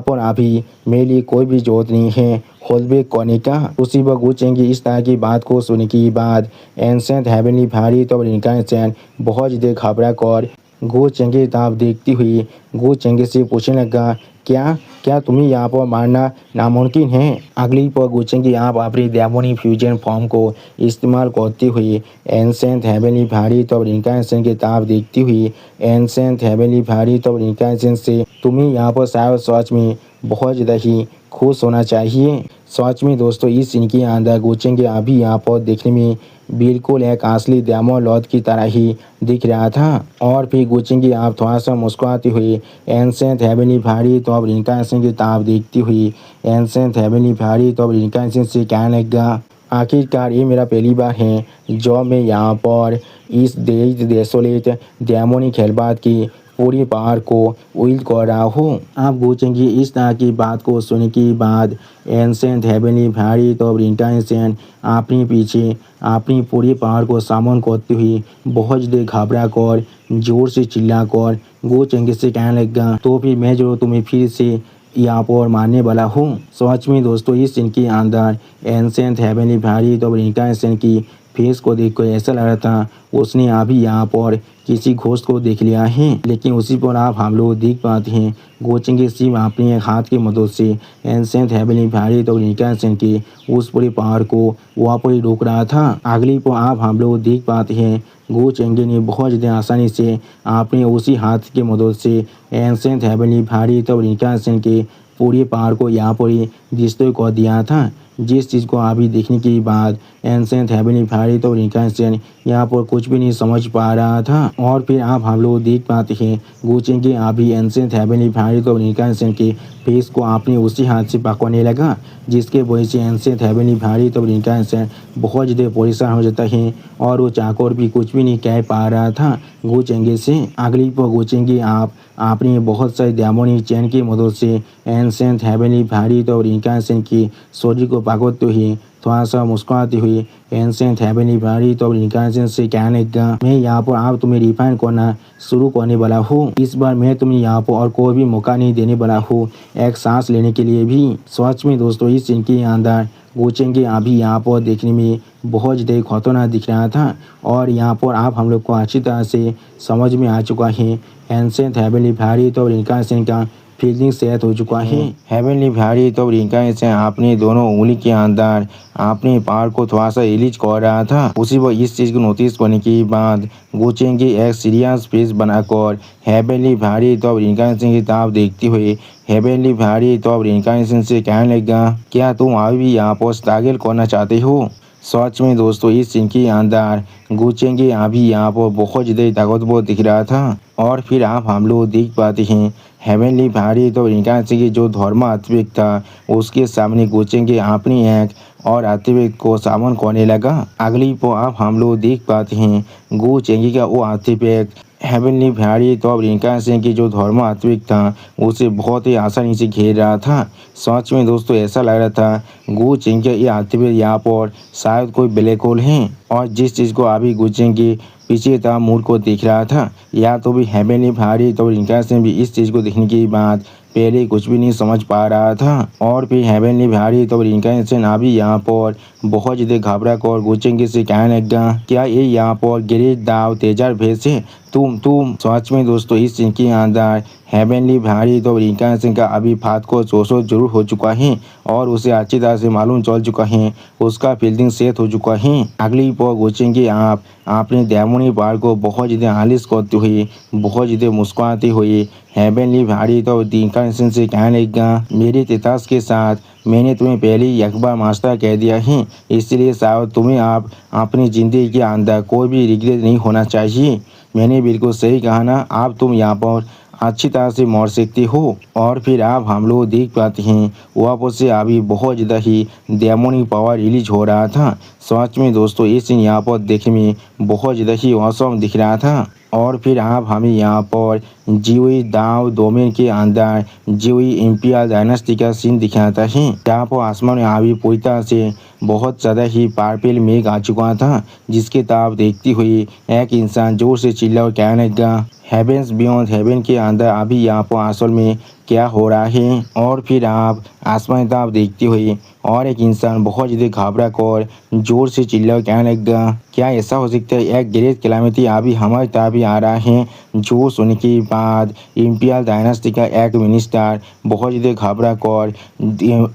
पर अभी मेरे लिए कोई भी जरूरत नहीं है होल्डबैक करने का। उसी पर गु चेंगी इस तरह की बात को सुनने के बाद एंशिएंट हेवनली भारत और इनकार्नेशन बहुत ज़्यादा घबरा कर गु चेंगी तरफ देखती हुई गु चेंगी से पूछने लगा क्या तुम्हें यहाँ पर मारना नामुमकिन है। अगली पर गु चेंगी आप अपनी डेमोनिक फ्यूजन फॉर्म को इस्तेमाल करती हुई एंशिएंट हेवनली भारत और इनकार्नेशन की तरफ देखती हुई एंशिएंट हेवनली भारत और इनकार्नेशन से तुम्हें यहाँ पर शायद सच में बहुत ज़्यादा ही खुश होना चाहिए। सच में दोस्तों इस सीन के अंदर गु चेंगी अभी यहाँ पर देखने में बिल्कुल एक असली डेमोलॉर्ड की तरह ही दिख रहा था। और फिर गु चेंगी आप थोड़ा सा मुस्कुराती हुई एंशिएंट हेवनली भारत और इनकार्नेशन की तरफ देखती हुई एंशिएंट हेवनली भारत और इनकार्नेशन से कहने लगा आखिरकार ये मेरा पहली बार है जो मैं यहाँ पर इस डेसोलेट डेमोनिक हेलबात की पूरी पावर को विल्ड कर रहा हूँ। आप गु चेंगी इस तरह की बात को सुनने के बाद एंशिएंट हेवनली भारत और इनकार्नेशन अपने पीछे अपनी पूरी पावर को सामन करते हुए बहुत ज़्यादा घबरा कर जोर से चिल्ला कर गु चेंगी से कहने लगा तो फिर मैं जो तुम्हें फिर से यहाँ पर मारने वाला हूँ। सच में दोस्तों इस सीन के अंदर एंशिएंट हेवनली भारत और इनकार्नेशन की फेस को देखकर ऐसा लग रहा था उसने अभी यहाँ पर किसी घोस्ट को देख लिया है। लेकिन उसी पर आप हम लोग देख पाते हैं गु चेंगी सिर्फ अपने एक हाथ की मदद से एंशिएंट हेवनली भारत और इनकार्नेशन की उस पूरी पावर को वहाँ पर ही रोक रहा था। अगली पर आप हम लोग देख पाते हैं गु चेंगी ने बहुत ज़्यादा आसानी से अपने उसी हाथ की मदद से एंशिएंट हेवनली भारत और इनकार्नेशन के पूरी पावर को यहाँ पर ही डिस्ट्रॉय कर दिया था। जिस चीज़ को अभी देखने के बाद एंशिएंट हेवनली भारत और इनकार्नेशन यहाँ पर कुछ भी नहीं समझ पा रहा था। और फिर आप हम लोग देख पाते हैं गु चेंगी अभी एंशिएंट हेवनली भारत और इनकार्नेशन के फिश को आपने उसी हाथ से पकड़ने लगा, जिसके वजह से एंसेंट हेवनली भारी तो इनका एंसेंट बहुत ज़्यादा परेशान हो जाता है और वो चाकोर भी कुछ भी नहीं कह पा रहा था गोचेंगे से। अगली पर गोचेंगे आपने बहुत सारे डेमोनिक चैन की मदद से एंसेंट हेवनली भारी तो इनका एंसेंट की शरीर को पकड़ते हुए थोड़ा सा मुस्कुराती हुई एंसेंट हेवनली भारी तो इनका से कहने लगा, मैं यहाँ पर आप तुम्हें रिफाइन करना शुरू करने वाला हूँ। इस बार मैं तुम्हें यहाँ पर और कोई भी मौका नहीं देने वाला हूँ एक सांस लेने के लिए भी। सच में दोस्तों इस सीन के अंदर गोचेंगे अभी यहाँ पर देखने में बहुत ज़्यादा खतरनाक दिख रहा था और यहाँ पर आप हम लोग को अच्छी तरह से समझ में आ चुका है एंसेंट हेवनली भारी तो इनका का फील्डिंग सेट हो चुका है। हेवनली भारी तो रिंका से आपने दोनों उंगली के अंदर आपने पार को थोड़ा सा रिलीज कर रहा था। उसी पर इस चीज़ को नोटिस करने के बाद गोचेंगे एक सीरियस फेस बनाकर हेवनली भारी तो रिंका की तरफ देखते हुए हेवनली भारी तो रिंका से कहने लगा, क्या तुम अभी भी यहाँ पर स्ट्रगल करना चाहते हो? सच में दोस्तों इस सीन के अंदर गोचेंगे अभी यहाँ पर बहुत ज़्यादा ताकतवर दिख रहा था और फिर आप हम लोग देख पाते हैं हेवनली भारी तो इनका से जो धर्म अतिरिक्त था उसके सामने गोचेंगे आपने एक और अतिरिक्त को सामन करने लगा। अगली पर आप हम लोग देख पाते हैं गोचेंगे का वो अतिरिक्त हेवनली भारी तो अब रिंका सिंह की जो धर्म अतिरिक्त था उसे बहुत ही आसानी से घेर रहा था। सच में दोस्तों ऐसा लग रहा था गोचेंग के ये अतिरिक्त यहाँ पर शायद कोई ब्लैक होल है और जिस चीज़ को अभी गोचेंगे पीछे था मूड को देख रहा था या तो भी हेवनली भारी तो रिंका सिंह भी इस चीज़ को देखने के बाद पहले कुछ भी नहीं समझ पा रहा था और फिर हेवनली भारी तो रिंका सिंह अभी यहाँ पर बहुत ज़्यादा घबरा कर गोचेंगे से कहने लगा, क्या ये यहाँ पर गिरीश दाव तेजर भेज है तुम। सच में दोस्तों इस सीन के अंदर हेवनली भारी तो रिंका सिंह का अभी फात को चोसो जरूर हो चुका है और उसे अच्छी तरह से मालूम चल चुका है उसका फील्डिंग सेट हो चुका है। अगली पर गोचेंगे आप अपने डेमोनी पार को बहुत ज़्यादा आलिश करते हुए बहुत ज़्यादा मुस्कुराते हुए हेवनली भारी तो रिंका सिंह से कहने लगा, मेरे तितास के साथ मैंने तुम्हें पहले ही एक बार मास्टर कह दिया है, इसलिए शायद तुम्हें आप अपनी ज़िंदगी के अंदर कोई भी रिग्रेट नहीं होना चाहिए। मैंने बिल्कुल सही कहा ना, आप तुम यहाँ पर अच्छी तरह से मर सकते हो। और फिर आप हम लोग देख पाते हैं वापस से अभी बहुत ज़्यादा ही डेमोनिक पावर रिलीज हो रहा था। सच में दोस्तों ये सीन यहाँ पर देखने में बहुत ज़्यादा ही औसम दिख रहा था। और फिर आप हमें यहाँ पर जीवी दाव डोमेन के अंदर जीवी इंपियल डायनेस्टी का सीन दिखाता है जहाँ पर आसमान में अभी पूरी तरह से बहुत ज़्यादा ही पार्पल मेघ आ चुका था, जिसके तरफ देखती हुई एक इंसान जोर से चिल्ला और कहने लगा, हेवेंस बियॉन्ड हेवन के अंदर अभी यहाँ पर असल में क्या हो रहा है। और फिर आप आसमान तरफ देखते हुए और एक इंसान बहुत ज़्यादा घबरा कर जोर से चिल्ला कहने लगा, क्या ऐसा हो सकता है एक ग्रेट कैलामिटी अभी हमारी तरफ भी आ रहा है। जो सुनने के बाद इंपियल डायनेस्टी का एक मिनिस्टर बहुत ज़्यादा घबरा कर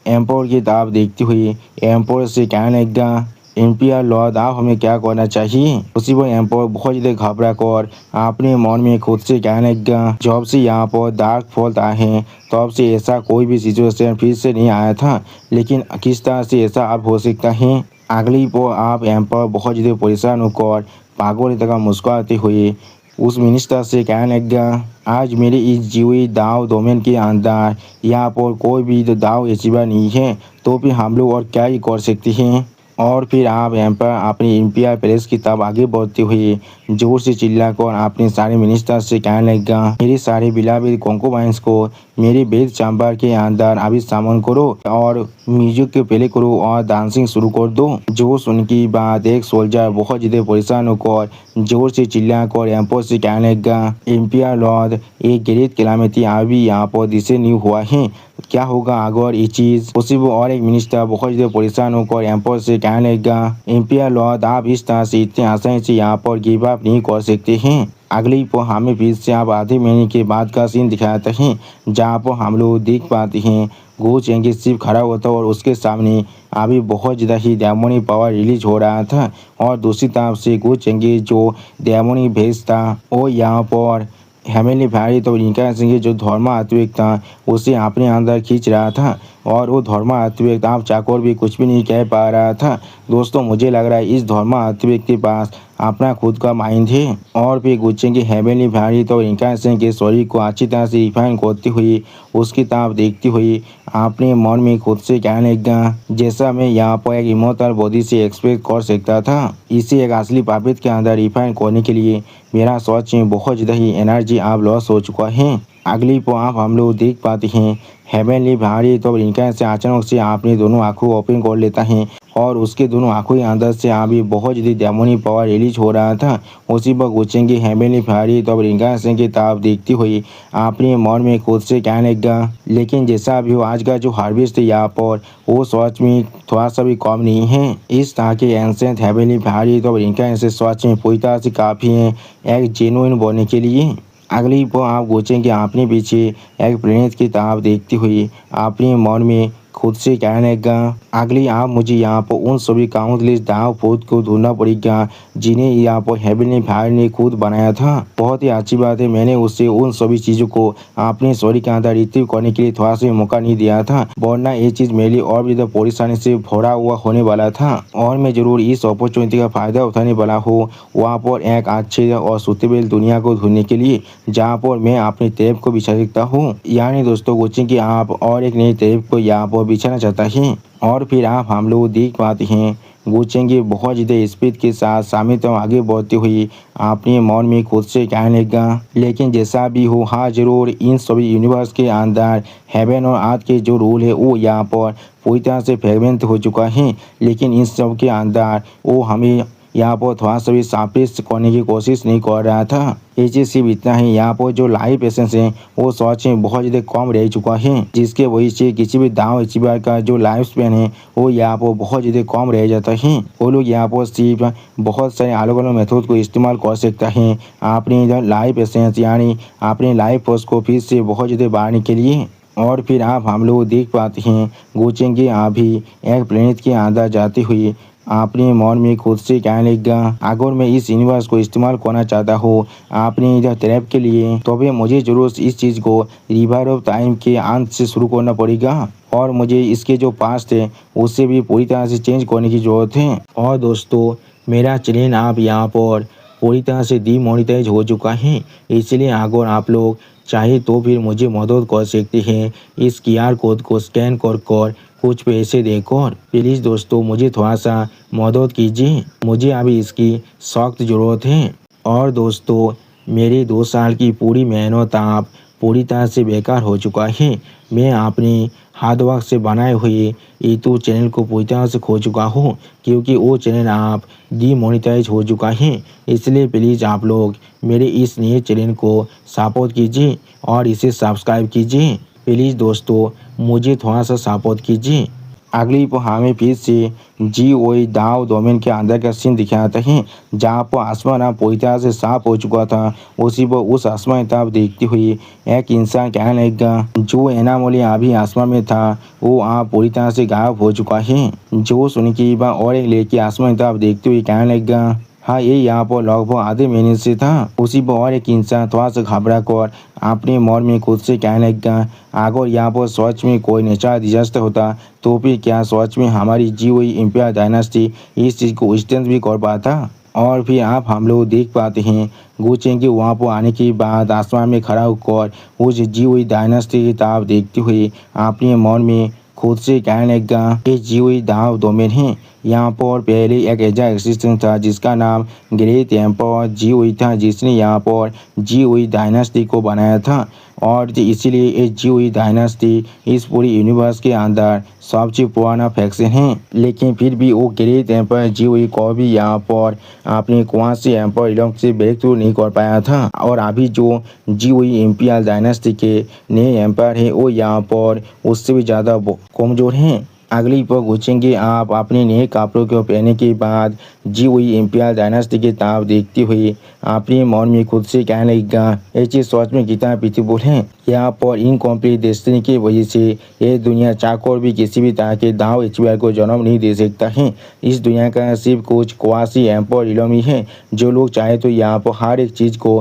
एम्पोर की तरफ देखते हुए एम्पोर से कहने लगा, एम्पियर लॉर्ड आप हमें क्या करना चाहिए। उसी पर एम्पोर बहुत ज़्यादा घबरा कर अपने मन में खुद से कहने लगा, जब से यहाँ पर डार्क फॉल्ट आए हैं तब से ऐसा कोई भी सिचुएशन फिर से नहीं आया था, लेकिन किस तरह से ऐसा अब हो सकता है। अगली पर आप एम्पोर बहुत ज़्यादा परेशान होकर पागल तक मुस्कुराते हुए उस मिनिस्टर से कहने लगा, आज मेरे इस जीवी दाव डोमेन के अंदर यहाँ पर कोई भी दाव एचिवर नहीं है, तो फिर हम लोग और क्या ही कर सकते हैं। और फिर आप एम्पर अपनी इंपियर पैलेस की तरफ आगे बढ़ते हुए जोर से चिल्लाकर अपने सारे मिनिस्टर से कहने लगा, मेरे सारे बिलाविद कॉन्कोबाइंस को मेरे बेद चैम्बर के अंदर अभी सामन करो और म्यूजिक के प्ले करो और डांसिंग शुरू कर दो। जो सुन की बात एक सोल्जर बहुत ज़्यादा परेशान होकर जोर से चिल्लाकर एम्पर से कहने लगा, इंपियर लॉर्ड एक ग्रेट कैलामिटी अभी यहाँ पर दिसे न्यू हुआ है, क्या होगा अगर ये चीज़ पॉसिबल। और एक मिनिस्टर बहुत ज़्यादा परेशान होकर एम्पर से कहने लगा, इंपियर लॉर्ड आप इस तरह से इतने आसानी से यहाँ पर गिव अप नहीं कर सकते हैं। अगली पर हमें फिर से आप आधे महीने के बाद का सीन दिखाते हैं जहाँ पर हम लोग देख पाते हैं गोचेंगे शिप खड़ा होता और उसके सामने अभी बहुत ज़्यादा ही डेमोनिक पावर रिलीज हो रहा था और दूसरी तरफ से गोचेंगे जो डेमोनिक भेज था वो यहाँ पर हेवनली भारी तो इनका सिंह जो धर्म अतिरिक्त था उसे अपने अंदर खींच रहा था। और वो धर्मार्थ व्यक्ति आप चाकोर भी कुछ भी नहीं कह पा रहा था। दोस्तों मुझे लग रहा है इस धर्मार्थ व्यक्ति के पास अपना खुद का माइंड है। और फिर गुच्चे की हेवनली भारी तो इनका के शरीर को अच्छी तरह से रिफाइन करती हुई उसकी तरफ देखती हुई अपने मन में खुद से कहने लगा, जैसा मैं यहाँ पर एक इमोटल बॉडी से एक्सपेक्ट कर सकता था, इसे एक असली पापित के अंदर रिफाइन करने के लिए मेरा सच में बहुत ज़्यादा ही एनर्जी आप लॉस हो चुका है। अगली पो आप हम लोग देख पाते हैं हेवनली भारी तो इनका से अचानक से अपनी दोनों आंखों ओपन कर लेता है और उसके दोनों आंखों के अंदर से अभी बहुत ज़्यादा डेमोनी पावर रिलीज हो रहा था। उसी पर गुचेंगे हेवनली भारी तो इनका से की तरफ देखती हुई अपने मन में खुद से कहने लगा, लेकिन जैसा भी हो आज का जो हार्वेस्ट है यहाँ पर वो सच में थोड़ा सा भी कम नहीं है। इस तरह के एंसेंट हेवनली भारी तो इनका ऐसे सच में पूरी तरह से काफ़ी है एक जेनुइन बनने के लिए। अगली पर आप गोचेंगे अपने पीछे एक प्लेनेट की तरफ देखती हुई अपने मन में खुद से कहने लगा, अगली आप मुझे यहाँ पर उन सभी काउंटलेस दाव पोत को ढूंढना पड़ेगा जिन्हें यहाँ पर हेवनली भाई ने खुद बनाया था। बहुत ही अच्छी बात है मैंने उससे उन सभी चीज़ों को अपने शरीर के अंदर रिसीव करने के लिए थोड़ा सा मौका नहीं दिया था, वरना ये चीज़ मेरे लिए और भी ज़्यादा परेशानी से भरा हुआ होने वाला था। और मैं जरूर इस अपॉर्चुनिटी का फ़ायदा उठाने वाला हूँ वहाँ पर एक अच्छे और सुटेबल दुनिया को ढूंढने के लिए जहाँ पर मैं अपनी टैब को बिछा सकता हूँ। यानी दोस्तों गोचिंग कि आप और एक नई टैब को यहाँ पर बिछाना चाहता है। और फिर आप हम लोग देख पाते हैं गोचेंगे बहुत ज़्यादा स्पीड के साथ सामने तो आगे बढ़ती हुई अपने मन में खुद से कहने लगा, लेकिन जैसा भी हो हाँ जरूर इन सभी यूनिवर्स के अंदर हेवन और अर्थ के जो रूल है वो यहाँ पर पूरी तरह से फ्रेगमेंट हो चुका है, लेकिन इन सब के अंदर वो हमें यहाँ पर थोड़ा सा भी सापिष्ट करने की कोशिश नहीं कर रहा था। ये चीज़ सिर्फ इतना ही यहाँ पर जो लाइफ एसेंस है वो सच में बहुत ज़्यादा कम रह चुका है, जिसके वजह से किसी भी दाव अचीवर का जो लाइफ स्पेन है वो यहाँ पर बहुत ज़्यादा कम रह जाता है। वो लोग यहाँ पर सिर्फ बहुत सारे अलग अलग मेथड को इस्तेमाल कर सकता है अपनी लाइफ एसेंस यानी अपनी लाइफ फोर्स को फिर से बहुत ज़्यादा बढ़ाने के लिए। और फिर आप हम लोग देख पाते हैं गोचेंगे अभी एक प्लेनेट के अंदर जाते हुए अपने मन में खुद से कहने लगा, अगर मैं इस यूनिवर्स को इस्तेमाल करना चाहता हूँ अपने इधर ट्रैप के लिए तो भी मुझे जरूर इस चीज़ को रिवर ऑफ टाइम के अंत से शुरू करना पड़ेगा और मुझे इसके जो पास्ट है उससे भी पूरी तरह से चेंज करने की ज़रूरत है। और दोस्तों मेरा चैनल आप यहाँ पर पूरी तरह से डीमोनेटाइज हो चुका है, इसलिए अगर आप लोग चाहे तो फिर मुझे मदद कर सकते हैं इस QR कोड को स्कैन कर कुछ पैसे देकर। प्लीज़ दोस्तों मुझे थोड़ा सा मदद कीजिए, मुझे अभी इसकी सख्त ज़रूरत है। और दोस्तों मेरी 2 साल की पूरी मेहनत आप पूरी तरह से बेकार हो चुका है। मैं अपनी हार्ड वर्क से बनाए हुए यूट्यूब चैनल को पूरी तरह से खो चुका हूँ क्योंकि वो चैनल आप डीमोनेटाइज हो चुका है। इसलिए प्लीज़ आप लोग मेरे इस नए चैनल को सपोर्ट कीजिए और इसे सब्सक्राइब कीजिए। प्लीज़ दोस्तों मुझे थोड़ा सा सपोर्ट कीजिए। अगली पर हमें फिर से GOE दाव डोमेन के अंदर का सीन दिखाता है जहाँ पर आसमान अब पूरी तरह से साफ हो चुका था। उसी पर उस आसमान की तरफ देखती हुई एक इंसान कहने लगा, जो एनामोली अभी आसमान में था वो आप पूरी तरह से गायब हो चुका है। जो सुन की बात और एक लेके आसमान की तरफ देखते हुए कहने लगा, हाँ ये यहाँ पर लगभग आधे महीने से था। उसी पर और एक इंसान थोड़ा सा घबरा कर अपने मन में खुद से कहने लगा, अगर यहाँ पर सच में कोई नेचुरल डिजास्टर होता तो फिर क्या सच में हमारी GOE एम्पायर डायनास्टी इस चीज़ को विस्तार भी कर पाता। और फिर आप हम लोग देख पाते हैं गोचेंगे वहाँ पर आने के बाद आसमान में खड़ा होकर उस GOE डायनास्टी की तरफ देखते हुए अपने मन में खुद से कहने लगा, ये GOE दाव डोमेन है। यहाँ पर पहले एक एजा एक्सिस्टेंस था जिसका नाम ग्रेट एम्पायर GOE था, जिसने यहाँ पर GOE डायनास्टी को बनाया था और इसीलिए ये GOE डायनास्टी इस पूरी यूनिवर्स के अंदर सबसे पुराना फैक्शन है। लेकिन फिर भी वो ग्रेट एम्पायर GOE को भी यहाँ पर अपने क्वासी एम्पायर इलॉन्ग से ब्रेक थ्रू नहीं कर पाया था और अभी जो GOE एम्पायर डायनास्टी के नए एम्पायर है वो यहाँ पर उससे भी ज़्यादा कमज़ोर हैं। अगली पर गुचेंगे आप अपने नए कपड़ों को पहनने के बाद GOE एम्पायर डायनास्टी की तरफ देखते हुए अपने मन में खुद से कहने लगा, ये चीज सच में कितना ब्यूटीफुल है। यहाँ पर इनकम्प्लीट डेस्टिनी की वजह से ये दुनिया चाहकर भी किसी भी तरह के दाव एचबीआर को जन्म नहीं दे सकता है। इस दुनिया का सिर्फ कुछ क्वासी एम्पर इलम ही है जो लोग चाहे तो यहाँ पर हर एक चीज को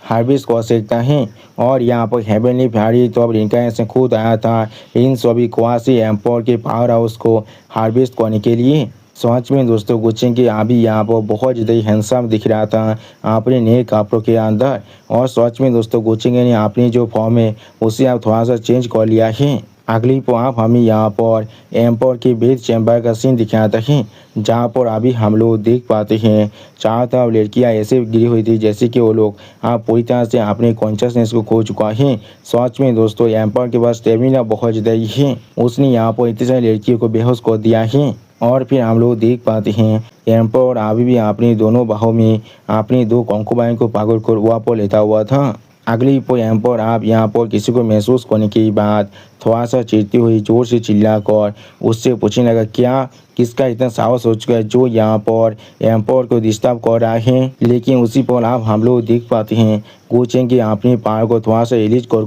हार्वेस्ट कर सकता है। और यहाँ पर हेवनली फैरी तो अब रिनकार्नेशन खुद आया था इन सभी क्वासी एम्पर के पावर हाउस को हार्वेस्ट करने के लिए। सच में दोस्तों गुचिंग के अभी यहाँ पर बहुत ज़्यादा हैंडसम दिख रहा था अपने नए कपड़ों के अंदर। और सच में दोस्तों गुचिंग ने अपनी जो फॉर्म है उसे आप थोड़ा सा चेंज कर लिया है। अगली पर आप हमें यहाँ पर एम्पर के बेड चैम्बर का सीन दिखाता है जहाँ पर अभी हम लोग देख पाते हैं चारों तरफ लड़कियाँ ऐसे गिरी हुई थी जैसे कि वो लोग आप पूरी तरह से अपने कॉन्शियसनेस को खो चुका है। सच में दोस्तों एम्पर के पास स्टेमिना बहुत ज़्यादा ही है, उसने यहाँ पर इतनी सारी लड़कियों को बेहोश कर दिया है। और फिर हम लोग देख पाते हैं एम्पर अभी भी अपनी दोनों बाहों में अपनी दो कंकुबाइन को पागल कर वहाँ पर लेता हुआ था। अगली पर एम्पर आप यहाँ पर किसी को महसूस करने के बाद थोड़ा सा चिढ़ती हुई जोर से चिल्लाकर उससे पूछने लगा क्या किसका इतना साहस हो चुका है जो यहाँ पर एम्पर को डिस्टर्ब कर रहा है। लेकिन उसी पर आप हम लोग देख पाते हैं गुचिंग की अपनी पार को थोड़ा सा रिलीज कर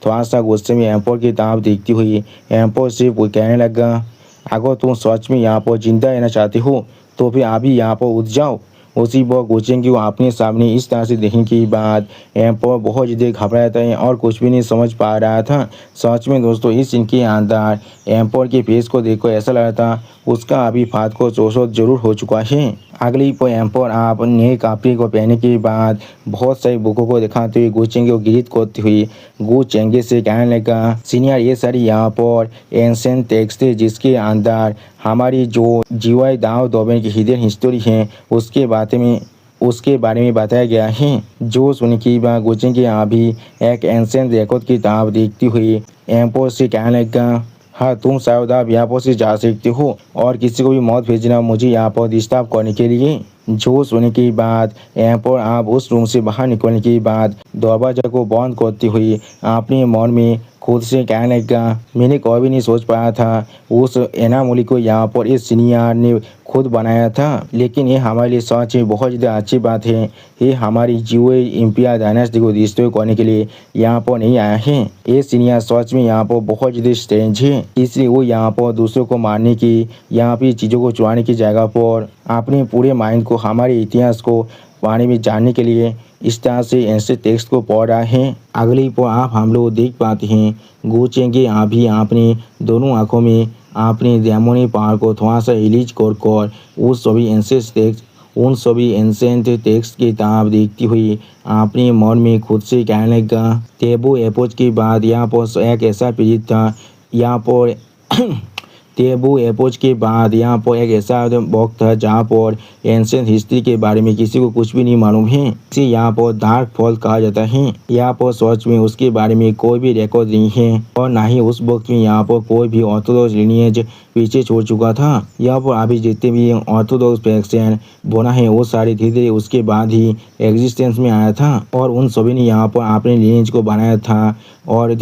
थोड़ा सा गुस्से में एम्पर की तरफ देखती हुई एम्पर सिर्फ कहने लगा, अगर तुम सच में यहाँ पर जिंदा रहना चाहते हो तो फिर अभी यहाँ पर उठ जाओ। उसी पर गुचिंग की वो अपने सामने इस तरह से देखने के बाद एम्पर बहुत ज़्यादा घबराता है और कुछ भी नहीं समझ पा रहा था। सच में दोस्तों इस सीन के अंदर एम्पर के फेस को देखकर ऐसा लग रहा था उसका अभी फात को चौसठ जरूर हो चुका है। अगली पर एम्पर आप नए कपड़े को पहनने के बाद बहुत सारी बुकों को दिखाते हुए गुचिंग को गिरित करती हुई गुचिंग से कहने लगा, सीनियर ये सारी यहाँ पर एंसेंट टेक्स्ट है जिसके अंदर हमारी जो जीवाई दाव दोबेन की हिडन हिस्टोरी है उसके बारे में बताया गया है। जो सुन की बात गुचिंग के अभी एक एंसेंट रिकॉर्ड की तरफ देखती हुई एम्पर से कहने लगा, हाँ तुम शायद आप यहाँ पर से जा सकते हो और किसी को भी मौत भेजना मुझे यहाँ पर डिस्टर्ब करने के लिए। जो सुनने के बाद एम्पर आप उस रूम से बाहर निकलने के बाद दरवाजा को बंद करती हुई अपने मन में खुद से कहने लगा, मैंने कभी नहीं सोच पाया था उस एनामोली को यहाँ पर इस सीनियर ने खुद बनाया था। लेकिन ये हमारे लिए सच में बहुत ज़्यादा अच्छी बात है, ये हमारी जीवे इम्पिया डायनेस्टी को डिस्ट्रॉय करने के लिए यहाँ पर नहीं आया है। ये सीनियर सच में यहाँ पर बहुत ज़्यादा स्ट्रेंज है, इसलिए वो यहाँ पर दूसरों को मारने की यहाँ पे चीज़ों को चुराने की जगह पर अपने पूरे माइंड को हमारे इतिहास को बारे में जानने के लिए इस तरह से ऐसे टेक्स्ट को पढ़ रहा है। अगली पर आप हम लोग देख पाते हैं गुचिंग अभी अपने दोनों आंखों में अपने डेमोनी पावर को थोड़ा सा रिलीज कर उन सभी एंसेंट टेक्स्ट की तरफ देखती हुई अपने मन में खुद से कहने लगा, टेबू एपोज के बाद यहाँ पर एक ऐसा पीरियड था यहाँ पर टेबू एपोज के बाद यहाँ पर एक ऐसा वक्त था जहाँ पर एंशिएंट हिस्ट्री के बारे में किसी को कुछ भी नहीं मालूम है, इसे यहाँ पर डार्क फॉल कहा जाता है। यहाँ पर सच में उसके बारे में कोई भी रिकॉर्ड नहीं है और ना ही उस वक्त में यहाँ पर कोई भी ऑर्थोडॉक्स लिनिएज पीछे छोड़ चुका था। यहाँ पर अभी जितने भी ऑर्थोडॉक्स फैक्शन बना है वो सारे धीरे धीरे उसके बाद ही एग्जिस्टेंस में आया था और उन सभी ने यहाँ पर अपने लिनिएज को बनाया था और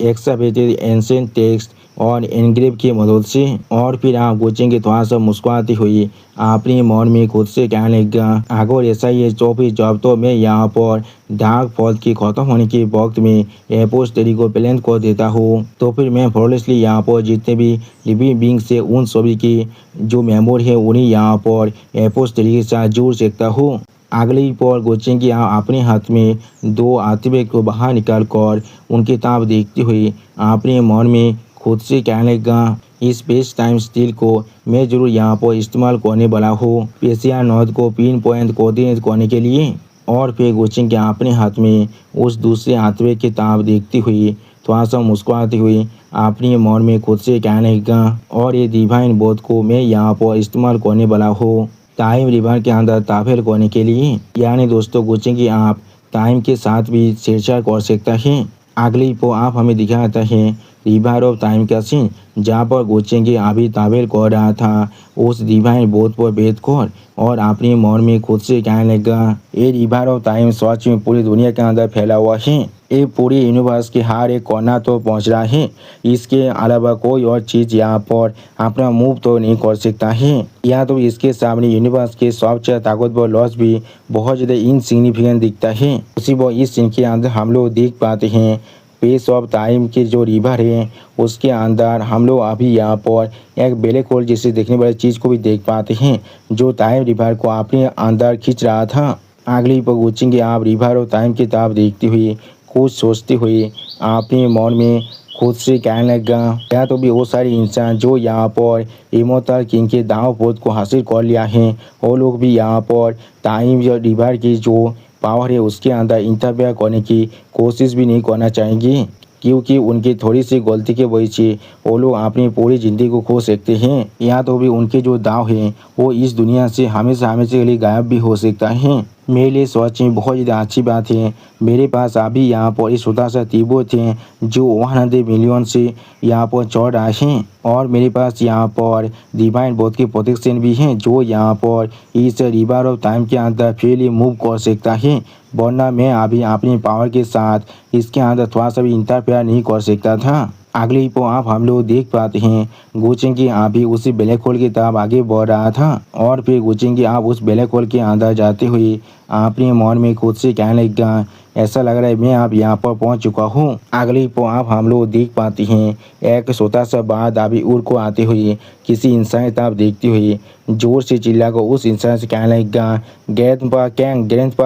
एक्सट्रावेटेड एंशिएंट टेक्स्ट और एनग्रेव की मदद से। और फिर आप गुचिंग थोड़ा सा मुस्कुराती हुई अपने मन में खुद से कहने लगा, अगर ऐसा ही है तो फिर जब तो मैं यहाँ पर डार्क फॉल के खत्म होने के वक्त में एपोज तेरी को प्लान कर देता हूँ तो फिर मैं फ्लॉलेसली यहाँ पर जितने भी लिविंग बींग्स से उन सभी की जो मेमोरी है उन्हें यहाँ पर एपोज तेरी के साथ जोड़ सकता हूँ। अगली पर गुचिंग की अपने हाथ में दो आतिबे को बाहर निकाल कर उनकी तरफ देखती हुई अपने मन में खुद से कहने लगा, इस स्पेस टाइम स्टील को मैं जरूर यहाँ पर इस्तेमाल करने वाला हूँ पेशिया नॉर्थ को पिन पॉइंट कोऑर्डिनेट करने के लिए। और फिर गुचिंग के अपने हाथ में उस दूसरे आतिबे की तरफ देखती हुई थोड़ा सा मुस्कुराती हुई अपने मन में खुद से कहने लगा, और ये डिवाइन बोध को मैं यहाँ पर इस्तेमाल करने वाला हूँ टाइम रिवर के अंदर ताफेल करने के लिए। यानी दोस्तों गुचिंग की आप टाइम के साथ भी छेड़छाड़ कर सकता है। अगली को आप हमें दिखाता है रिवर ऑफ टाइम का सीन, जहाँ पर गोचेंगे अभी ताबेल कह रहा था उस डिवाइन बोध पर भेद कर और अपने मन में खुद से कहने लगा, ये रिवर ऑफ टाइम सच में पूरी दुनिया के अंदर फैला हुआ है। ये पूरी यूनिवर्स के हर एक कोना तो पहुंच रहा है। इसके अलावा कोई और चीज़ यहाँ पर अपना मूव तो नहीं कर सकता है। या तो इसके सामने यूनिवर्स के सबसे ताकतवर लॉस भी बहुत ज़्यादा इनसिग्निफिकेंट दिखता है। उसी वो इस सीन के अंदर हम लोग देख पाते हैं पेस ऑफ टाइम के जो रिवर है उसके अंदर हम लोग अभी यहाँ पर एक ब्लैक होल जैसे देखने वाली चीज़ को भी देख पाते हैं जो टाइम रिवर को अपने अंदर खींच रहा था। अगली पर पूछेंगे आप रिवर और टाइम की किताब देखते हुए कुछ सोचते हुए अपने मन में खुद से कहने लगा, या तो भी वो सारे इंसान जो यहाँ पर इमोर्टल किंग के दाव पोत को हासिल कर लिया है वो लोग भी यहाँ पर टाइम या रिवर की जो पावर है उसके अंदर इंटरफेयर करने की कोशिश भी नहीं करना चाहेंगे, क्योंकि उनकी थोड़ी सी गलती के वजह से वो लोग अपनी पूरी ज़िंदगी को खो सकते हैं। या तो भी उनके जो दाव है वो इस दुनिया से हमेशा हमेशा के लिए गायब भी हो सकता है। मेरे लिए सच में बहुत ज़्यादा अच्छी बात है मेरे पास अभी यहाँ पर एक छोटा सा तीबोत है जो 100 मिलियन से यहाँ पर चढ़ रहा है और मेरे पास यहाँ पर डिवाइन बोध की प्रोटेक्शन भी है जो यहाँ पर इस रिवर ऑफ टाइम के अंदर फ्रीली मूव कर सकता है, वरना मैं अभी अपनी पावर के साथ इसके अंदर थोड़ा सा भी इंटरफेयर नहीं कर सकता था। अगले पर आप हम लोग देख पाते हैं गोचेंगे अभी उसी ब्लैक होल की तरफ आगे बढ़ रहा था और फिर गोचेंगे आप उस ब्लैक होल के अंदर जाते हुए अपने मन में खुद से कहने लगा, ऐसा लग रहा है मैं आप यहाँ पर पहुँच चुका हूँ। अगली पर आप हम लोग देख पाते हैं एक छोटा सा बात अभी उड़ को आते हुए किसी इंसान की तरफ देखते हुए जोर से चिल्ला को उस इंसान से कहने लगा, ग्रैंडपा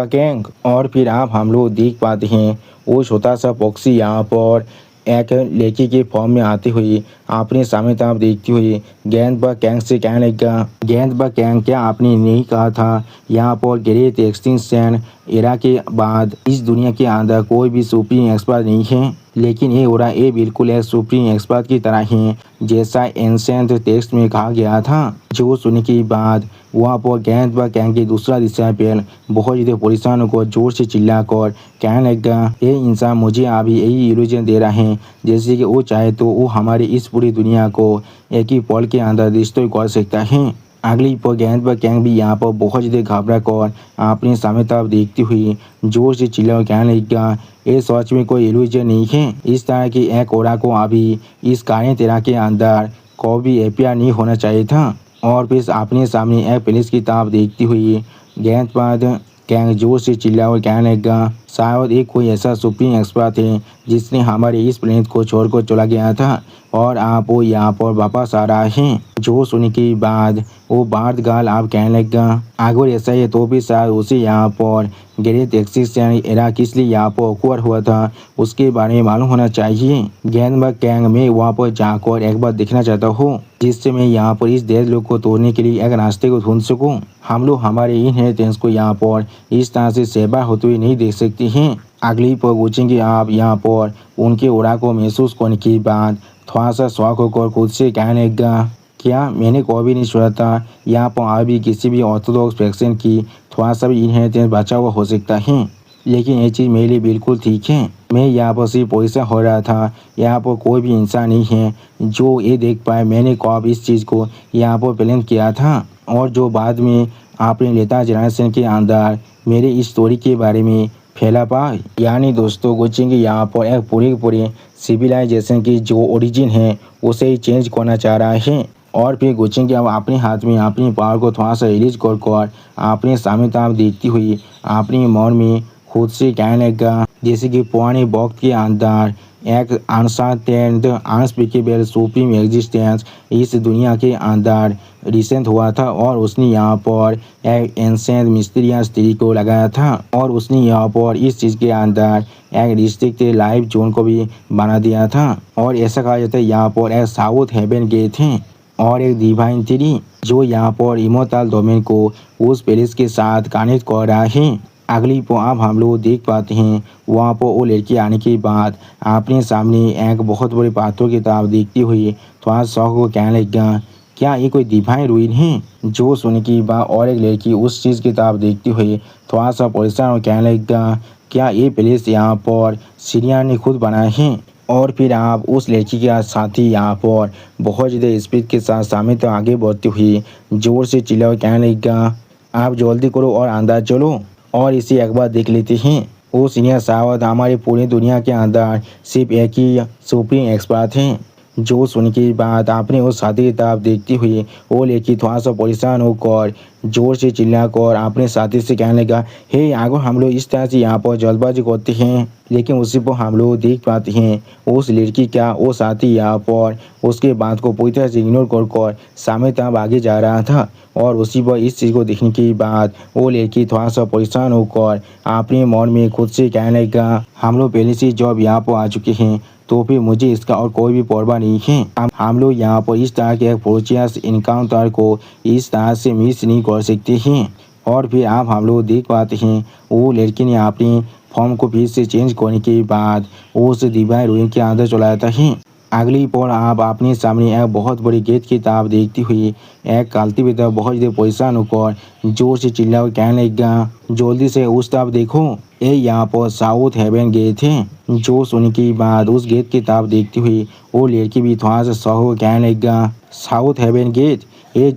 कैंग। और फिर आप हम लोग देख पाते हैं वो छोटा सा पक्षी यहाँ पर एक लड़की के फॉर्म में आते हुए अपने सामने तरफ देखते हुए गेंदबा कैंग से कहने लगा, गेंदबा कैंग क्या आपने नहीं कहा था यहाँ पर ग्रेट एक्सटिंक्शन एरा के बाद इस दुनिया के अंदर कोई भी सुप्रीम एक्सपर्ट नहीं है, लेकिन ये हो रहा ये बिल्कुल एक सुप्रीम एक्सपर्ट की तरह है जैसा एंसेंट टेक्स्ट में कहा गया था। जो सुनने के बाद वहाँ पर गेंदबा कैंग की दूसरा डिसाइपल बहुत ज़्यादा परेशान होकर जोर से चिल्लाकर कहने लगा, ये इंसान मुझे अभी यही इल्यूजन दे रहा है जैसे कि वो चाहे तो वो हमारी इस पूरी दुनिया को एक ही पल के अंदर डिस्ट्रॉय कर सकता है। अगली पर गेंदबा कैंग भी यहाँ पर बहुत ज़्यादा घबरा कर अपने सामने तरफ देखती हुई जोर से चिल्ला कहने लगा, ये सच में कोई इल्यूजन नहीं है, इस तरह की एक ओरा को अभी इस कार्य तेरा के अंदर कभी अपियर नहीं होना चाहिए था। और फिर अपने सामने एक पुलिस की तरफ देखती हुई गेंदबाज कैंग जोर से चिल्ला और कहने लगा, शायद एक कोई ऐसा सुप्रीम एक्सपर्ट है जिसने हमारे इस प्लेनेट को छोड़कर चला गया था और आप वो यहाँ पर वापस आ रहा है। जो सुनने के बाद वो बार्द गाल आप कहने लगा, अगर ऐसा है तो भी शायद उसे यहाँ पर ग्रेट एक्सटिंक्शन एरा किस लिए यहाँ पर ऑकवर्ड हुआ था उसके बारे में मालूम होना चाहिए। गेंदबाज कैंग में वहाँ पर जाकर एक बार देखना चाहता हूँ जिससे मैं यहाँ पर इस देश लोग को तोड़ने के लिए एक रास्ते को ढूंढ सकूँ। हम लोग हमारे इनहेरिटेंस को यहाँ पर इस तरह से सेवा होते हुए नहीं देख सकते हैं। अगली पर पूछेंगे आप यहाँ पर उनके ओरा को महसूस करने के बाद थोड़ा सा शौक होकर खुद से कहने लगा, क्या मैंने कभी नहीं सुना था यहाँ पर अभी किसी भी ऑर्थोडॉक्स फैक्शन की थोड़ा सा भी इनहेरिटेंस बचा हुआ हो सकता है, लेकिन ये चीज़ मेरे लिए बिल्कुल ठीक है। मैं यहाँ पर सिर्फ पैसा हो रहा था, यहाँ पर कोई भी इंसान नहीं है जो ये देख पाए मैंने कब इस चीज़ को यहाँ पर प्लान किया था और जो बाद में आपने लेता जनरेशन के अंदर मेरे इस स्टोरी के बारे में फैला पाए। यानी दोस्तों गोचेंगे यहाँ पर एक पूरी सिविलाइजेशन की जो ओरिजिन है उसे ही चेंज करना चाह रहा है। और फिर गोचेंगे अब अपने हाथ में अपनी पावर को थोड़ा सा रिलीज कर अपने सामने तरफ देखती हुई अपने मन में खुद से कहने लगा, जैसे कि पुराने वक्त के अंदर एक अनसर्टेन अनस्पीकेबल सुप्रीम एग्जिस्टेंस इस दुनिया के अंदर रिसेंट हुआ था और उसने यहाँ पर एक एंसेंट मिस्टीरियस ट्री को लगाया था और उसने यहाँ पर इस चीज़ के अंदर एक रिस्ट्रिक्टेड लाइफ जोन को भी बना दिया था और ऐसा कहा जाता है यहाँ पर एक साउथ हेवन गेट है और एक डिवाइन ट्री जो यहाँ पर इमोर्टल डोमेन को उस पैलेस के साथ कनेक्ट कर रहा है। अगली पर आप हम लोग देख पाते हैं वहाँ पर वो लड़की आने के बाद अपने सामने एक बहुत बड़े पाथर की तरफ देखती हुई थोड़ा शौक को कहने लगा, क्या ये कोई डिवाइन रूइन है। जो सुनने की बाद और एक लड़की उस चीज़ की तरफ देखती हुई थोड़ा सा परेशान और कहने लगा, क्या ये प्लेस यहाँ पर सीरिया ने खुद बनाए हैं। और फिर आप उस लड़की के साथ ही यहाँ पर बहुत ज़्यादा स्पीड के साथ सामने तो आगे बढ़ती हुई जोर से चिल्ला कहने लगा, आप जल्दी करो और अंदर चलो और इसे एक बार देख लेते हैं। वो सीनियर साहब हमारी पूरी दुनिया के अंदर सिर्फ एक ही सुप्रीम एक्सपर्ट हैं। जो सुन के बाद आपने उस शादी की तरफ देखती हुई वो लड़की थोड़ा सा परेशान होकर जोर से चिल्लाकर अपने साथी से कहने लगा, हे अगर हम लोग इस तरह से यहाँ पर जल्दबाजी करते हैं, लेकिन उसी पर हम लोग देख पाते हैं उस लड़की का वो साथी यहाँ पर उसके बात को पूरी तरह से इग्नोर कर सामने तरफ आगे जा रहा था। और उसी पर इस चीज़ को देखने के बाद वो लड़की थोड़ा सा परेशान होकर अपने मन में खुद से कहने लगा, हम लोग पहले से जब यहाँ पर आ चुके हैं तो फिर मुझे इसका और कोई भी परवाह नहीं है। हम लोग यहाँ पर इस तरह के फॉर्चुनस इनकाउंटर को इस तरह से मिस नहीं कर सकते हैं। और फिर आप हम लोग देख पाते हैं वो लड़की ने अपनी फॉर्म को फिर से चेंज करने के बाद उस डिवाइन रूइन के अंदर चला जाता है। अगली पल आप अपने सामने एक बहुत बड़ी गेट की तरफ देखती हुई एक कालती भी तरफ बहुत ज़्यादा परेशान होकर जोर से चिल्ला कहने लगा, जल्दी से उस तरफ देखो, ये यहाँ पर साउथ हेवन गेट है। जो सुनने के बाद उस गेट की तरफ देखती हुई वो लड़की भी थोड़ा सा सह कहने लगा, साउथ हेवन गेट, ये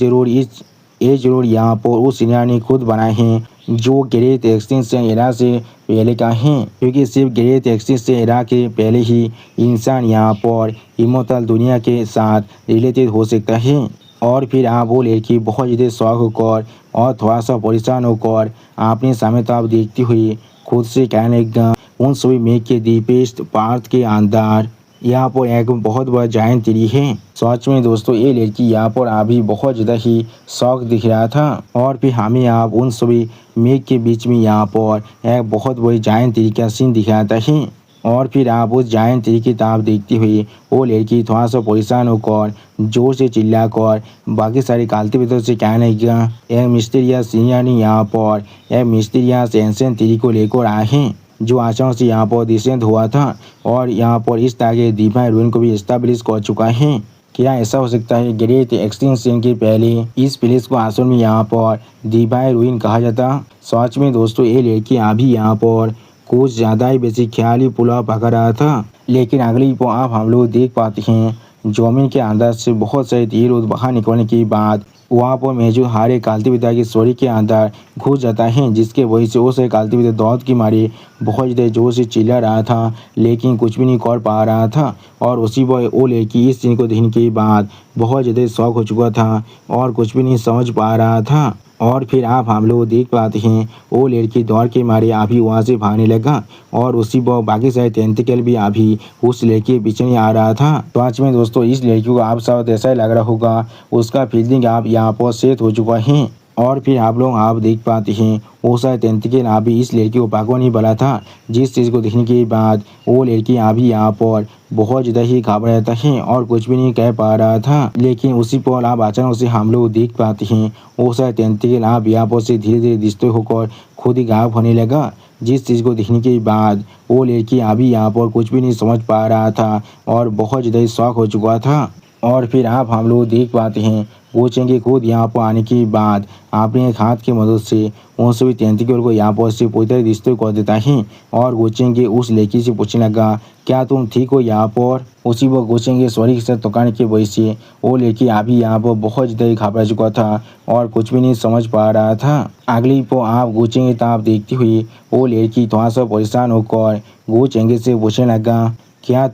जरूर यहाँ पर उस सीनियर ने खुद बनाए हैं जो ग्रेट एक्सटिंक्शन एरा से पहले का है, क्योंकि सिर्फ ग्रेट एक्सटिंक्शन एरा के पहले ही इंसान यहाँ पर इमोर्टल दुनिया के साथ रिलेटेड हो सकता है। और फिर आप वो लड़की बहुत ज़्यादा शौक होकर और थोड़ा सा परेशान होकर अपने सामने तरफ देखती हुई खुद से कहने लगा, उन सभी मेघ के डीपेस्ट पार्ट के अंदर यहाँ पर एक बहुत बड़ा जायंट ट्री है। सच में दोस्तों ये लड़की यहाँ पर अभी बहुत ज़्यादा ही शौक दिख रहा था। और फिर हमें आप उन सभी मेघ के बीच में यहाँ पर एक बहुत बड़ी जायंट ट्री का सीन दिखाता है। और फिर आप उस जायंट ट्री की तरफ देखती हुई वो लड़की थोड़ा सा परेशान होकर जोर से चिल्लाकर बाकी सारे कालते भीतर से कहने लगा, एक मिस्टीरियस सीनियर ने यहाँ पर एक मिस्टीरियस एंशिएंट ट्री को लेकर आए हैं जो अचानक से यहाँ पर डिसेंट हुआ था और यहाँ पर इस तरह के डिवाइन रूइन को भी एस्टेब्लिश कर चुका है। क्या ऐसा हो सकता है ग्रेट एक्सटिंक्शन के पहले इस प्लेस को असल में यहाँ पर डिवाइन रूइन कहा जाता? सच में दोस्तों ये लड़की अभी यहाँ पर कुछ ज़्यादा ही बेसिक ख्याली पुलाव पका रहा था। लेकिन अगली को आप हम लोग देख पाते हैं जमीन के अंदर से बहुत सारे तीर बाहर निकलने के बाद वहाँ पर मौजूद हारे कालती पिता की सोरी के अंदर घुस जाता है, जिसके वजह से उस कालती पिता दौड़ की मारे बहुत ज़्यादा जोर से चिल्ला रहा था लेकिन कुछ भी नहीं कर पा रहा था। और उसी पर वो लड़की इस चीज़ को देखने के बाद बहुत ज़्यादा शौक हो चुका था और कुछ भी नहीं समझ पा रहा था। और फिर आप हम लोग देख पाते हैं वो लड़की दौड़ के मारे अभी वहाँ से भागने लगा और उसी पर बाकी सारे टेंटिकल भी अभी उस लड़की के पीछे नहीं आ रहा था। तो आज में दोस्तों इस लड़की को आप सब ऐसा ही लग रहा होगा उसका फीलिंग आप यहाँ पर सेट हो चुका है। और फिर आप देख पाते हैं वो सारे टेंटिकल अभी इस लड़की को भागो नहीं बना था, जिस चीज़ को देखने के बाद वो लड़की अभी यहाँ पर बहुत ज़्यादा ही घबराता है और कुछ भी नहीं कह पा रहा था। लेकिन उसी पर आप अचानक से हम लोग देख पाते हैं वो सारे टेंटिकल आप यहाँ पर से धीरे धीरे दिखते होकर खुद ही गायब होने लगा, जिस चीज़ को देखने के बाद वो लड़की अभी यहाँ पर कुछ भी नहीं समझ पा रहा था और बहुत ज़्यादा ही शौक हो चुका था। और फिर आप हम लोग देख पाते हैं गोचेंगे खुद यहाँ पर आने के बाद आपने एक हाथ की मदद से उन सभी टेंटिकल को यहाँ पर से पूरी तरह रिश्ते कर देता है। और गोचेंगे उस लड़की से पूछने लगा, क्या तुम ठीक हो यहाँ पर? उसी पर गोचेंगे सॉरी के साथ टोकाने की वजह से वो लड़की अभी यहाँ पर बहुत ज़्यादा घबरा चुका था और कुछ भी नहीं समझ पा रहा था। अगली पर आप गोचेंगे तब देखती हुई वो लड़की थोड़ा सा परेशान होकर गोचेंगे से पूछने लगा, क्या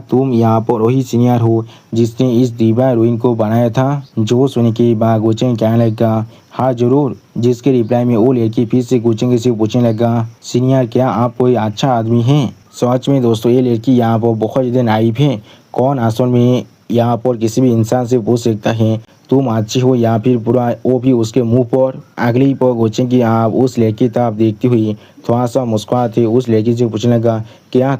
तुम यहाँ पर वही सीनियर हो जिसने इस डिवाइन रूइन को बनाया था? जो सुन के बाद गोचेंगे कहने लगा, हाँ जरूर। जिसके रिप्लाई में वो लड़की फिर से गोचेंगे से पूछने लगा, सीनियर क्या आप कोई अच्छा आदमी हैं? सच में दोस्तों ये लड़की यहाँ पर बहुत ज़्यादा नाइव है। कौन असल में यहाँ पर किसी भी इंसान से पूछ सकता है तुम अच्छी हो या फिर बुरा, वो भी उसके मुंह पर। अगली पर गोचेंगे आप उस लड़की तरफ देखती हुई थोड़ा सा मुस्कुराते उस लड़की से पूछने लगा, क्या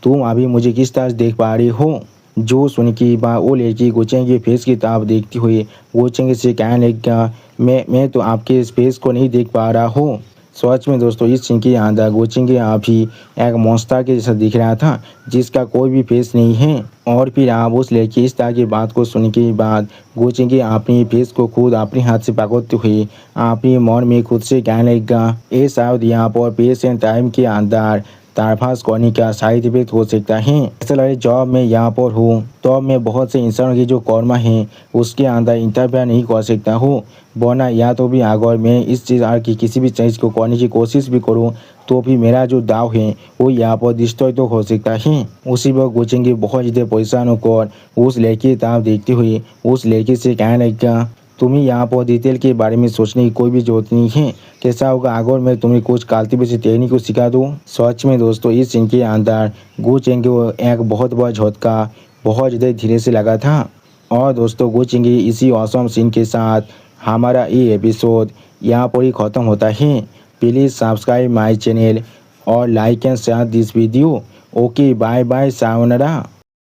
तुम अभी मुझे किस तरह देख पा रही हो? जो सुन के बाद वो लड़की गोचेंगे फेस की तरफ देखती हुई गोचेंगे से कहने लगा, मैं तो आपके इस फेस को नहीं देख पा रहा हूँ। सच में दोस्तों इस सीन के अंदर गोचेंगे अभी एक मॉन्स्टर के जैसा दिख रहा था जिसका कोई भी फेस नहीं है। और फिर आप उस लड़की इस तरह की बात को सुनने के बाद गोचेंगे अपनी फेस को खुद अपने हाथ से पकड़ते हुए अपने मन में खुद से कहने लगा, ये शायद यहाँ पर पेस एंड टाइम के अंदर टारफास करने का साइड इफेक्ट हो सकता है। ऐसा जब मैं यहाँ पर हूँ तो मैं बहुत से इंसान की जो कर्म है उसके अंदर इंटरफेयर नहीं कर सकता हूँ, वरना या तो भी अगर मैं इस चीज़ की किसी भी चीज़ को करने की कोशिश भी करूँ तो भी मेरा जो दाव है वो यहाँ पर डिस्ट्रॉय तो हो सकता है। उसी वक्त गुचेंगी बहुत ज़्यादा परेशान होकर उस लड़की की तरफ देखते हुए उस लड़की से कहने लगा, तुम्हें यहाँ पर डिटेल के बारे में सोचने की कोई भी जरूरत नहीं है। कैसा होगा अगर मैं तुम्हें कुछ कल्टीवेशन टेक्निक को सिखा दूँ। सच में दोस्तों इस सीन के अंदर गुचेंगी को एक बहुत बड़ा झटका बहुत ज़्यादा धीरे से लगा था। और दोस्तों गुचेंगी इसी ऑसम सीन के साथ हमारा ये एपिसोड यहाँ पर ही ख़त्म होता है। प्लीज़ सब्सक्राइब माई चैनल और like and share this video. Okay bye bye sayonara.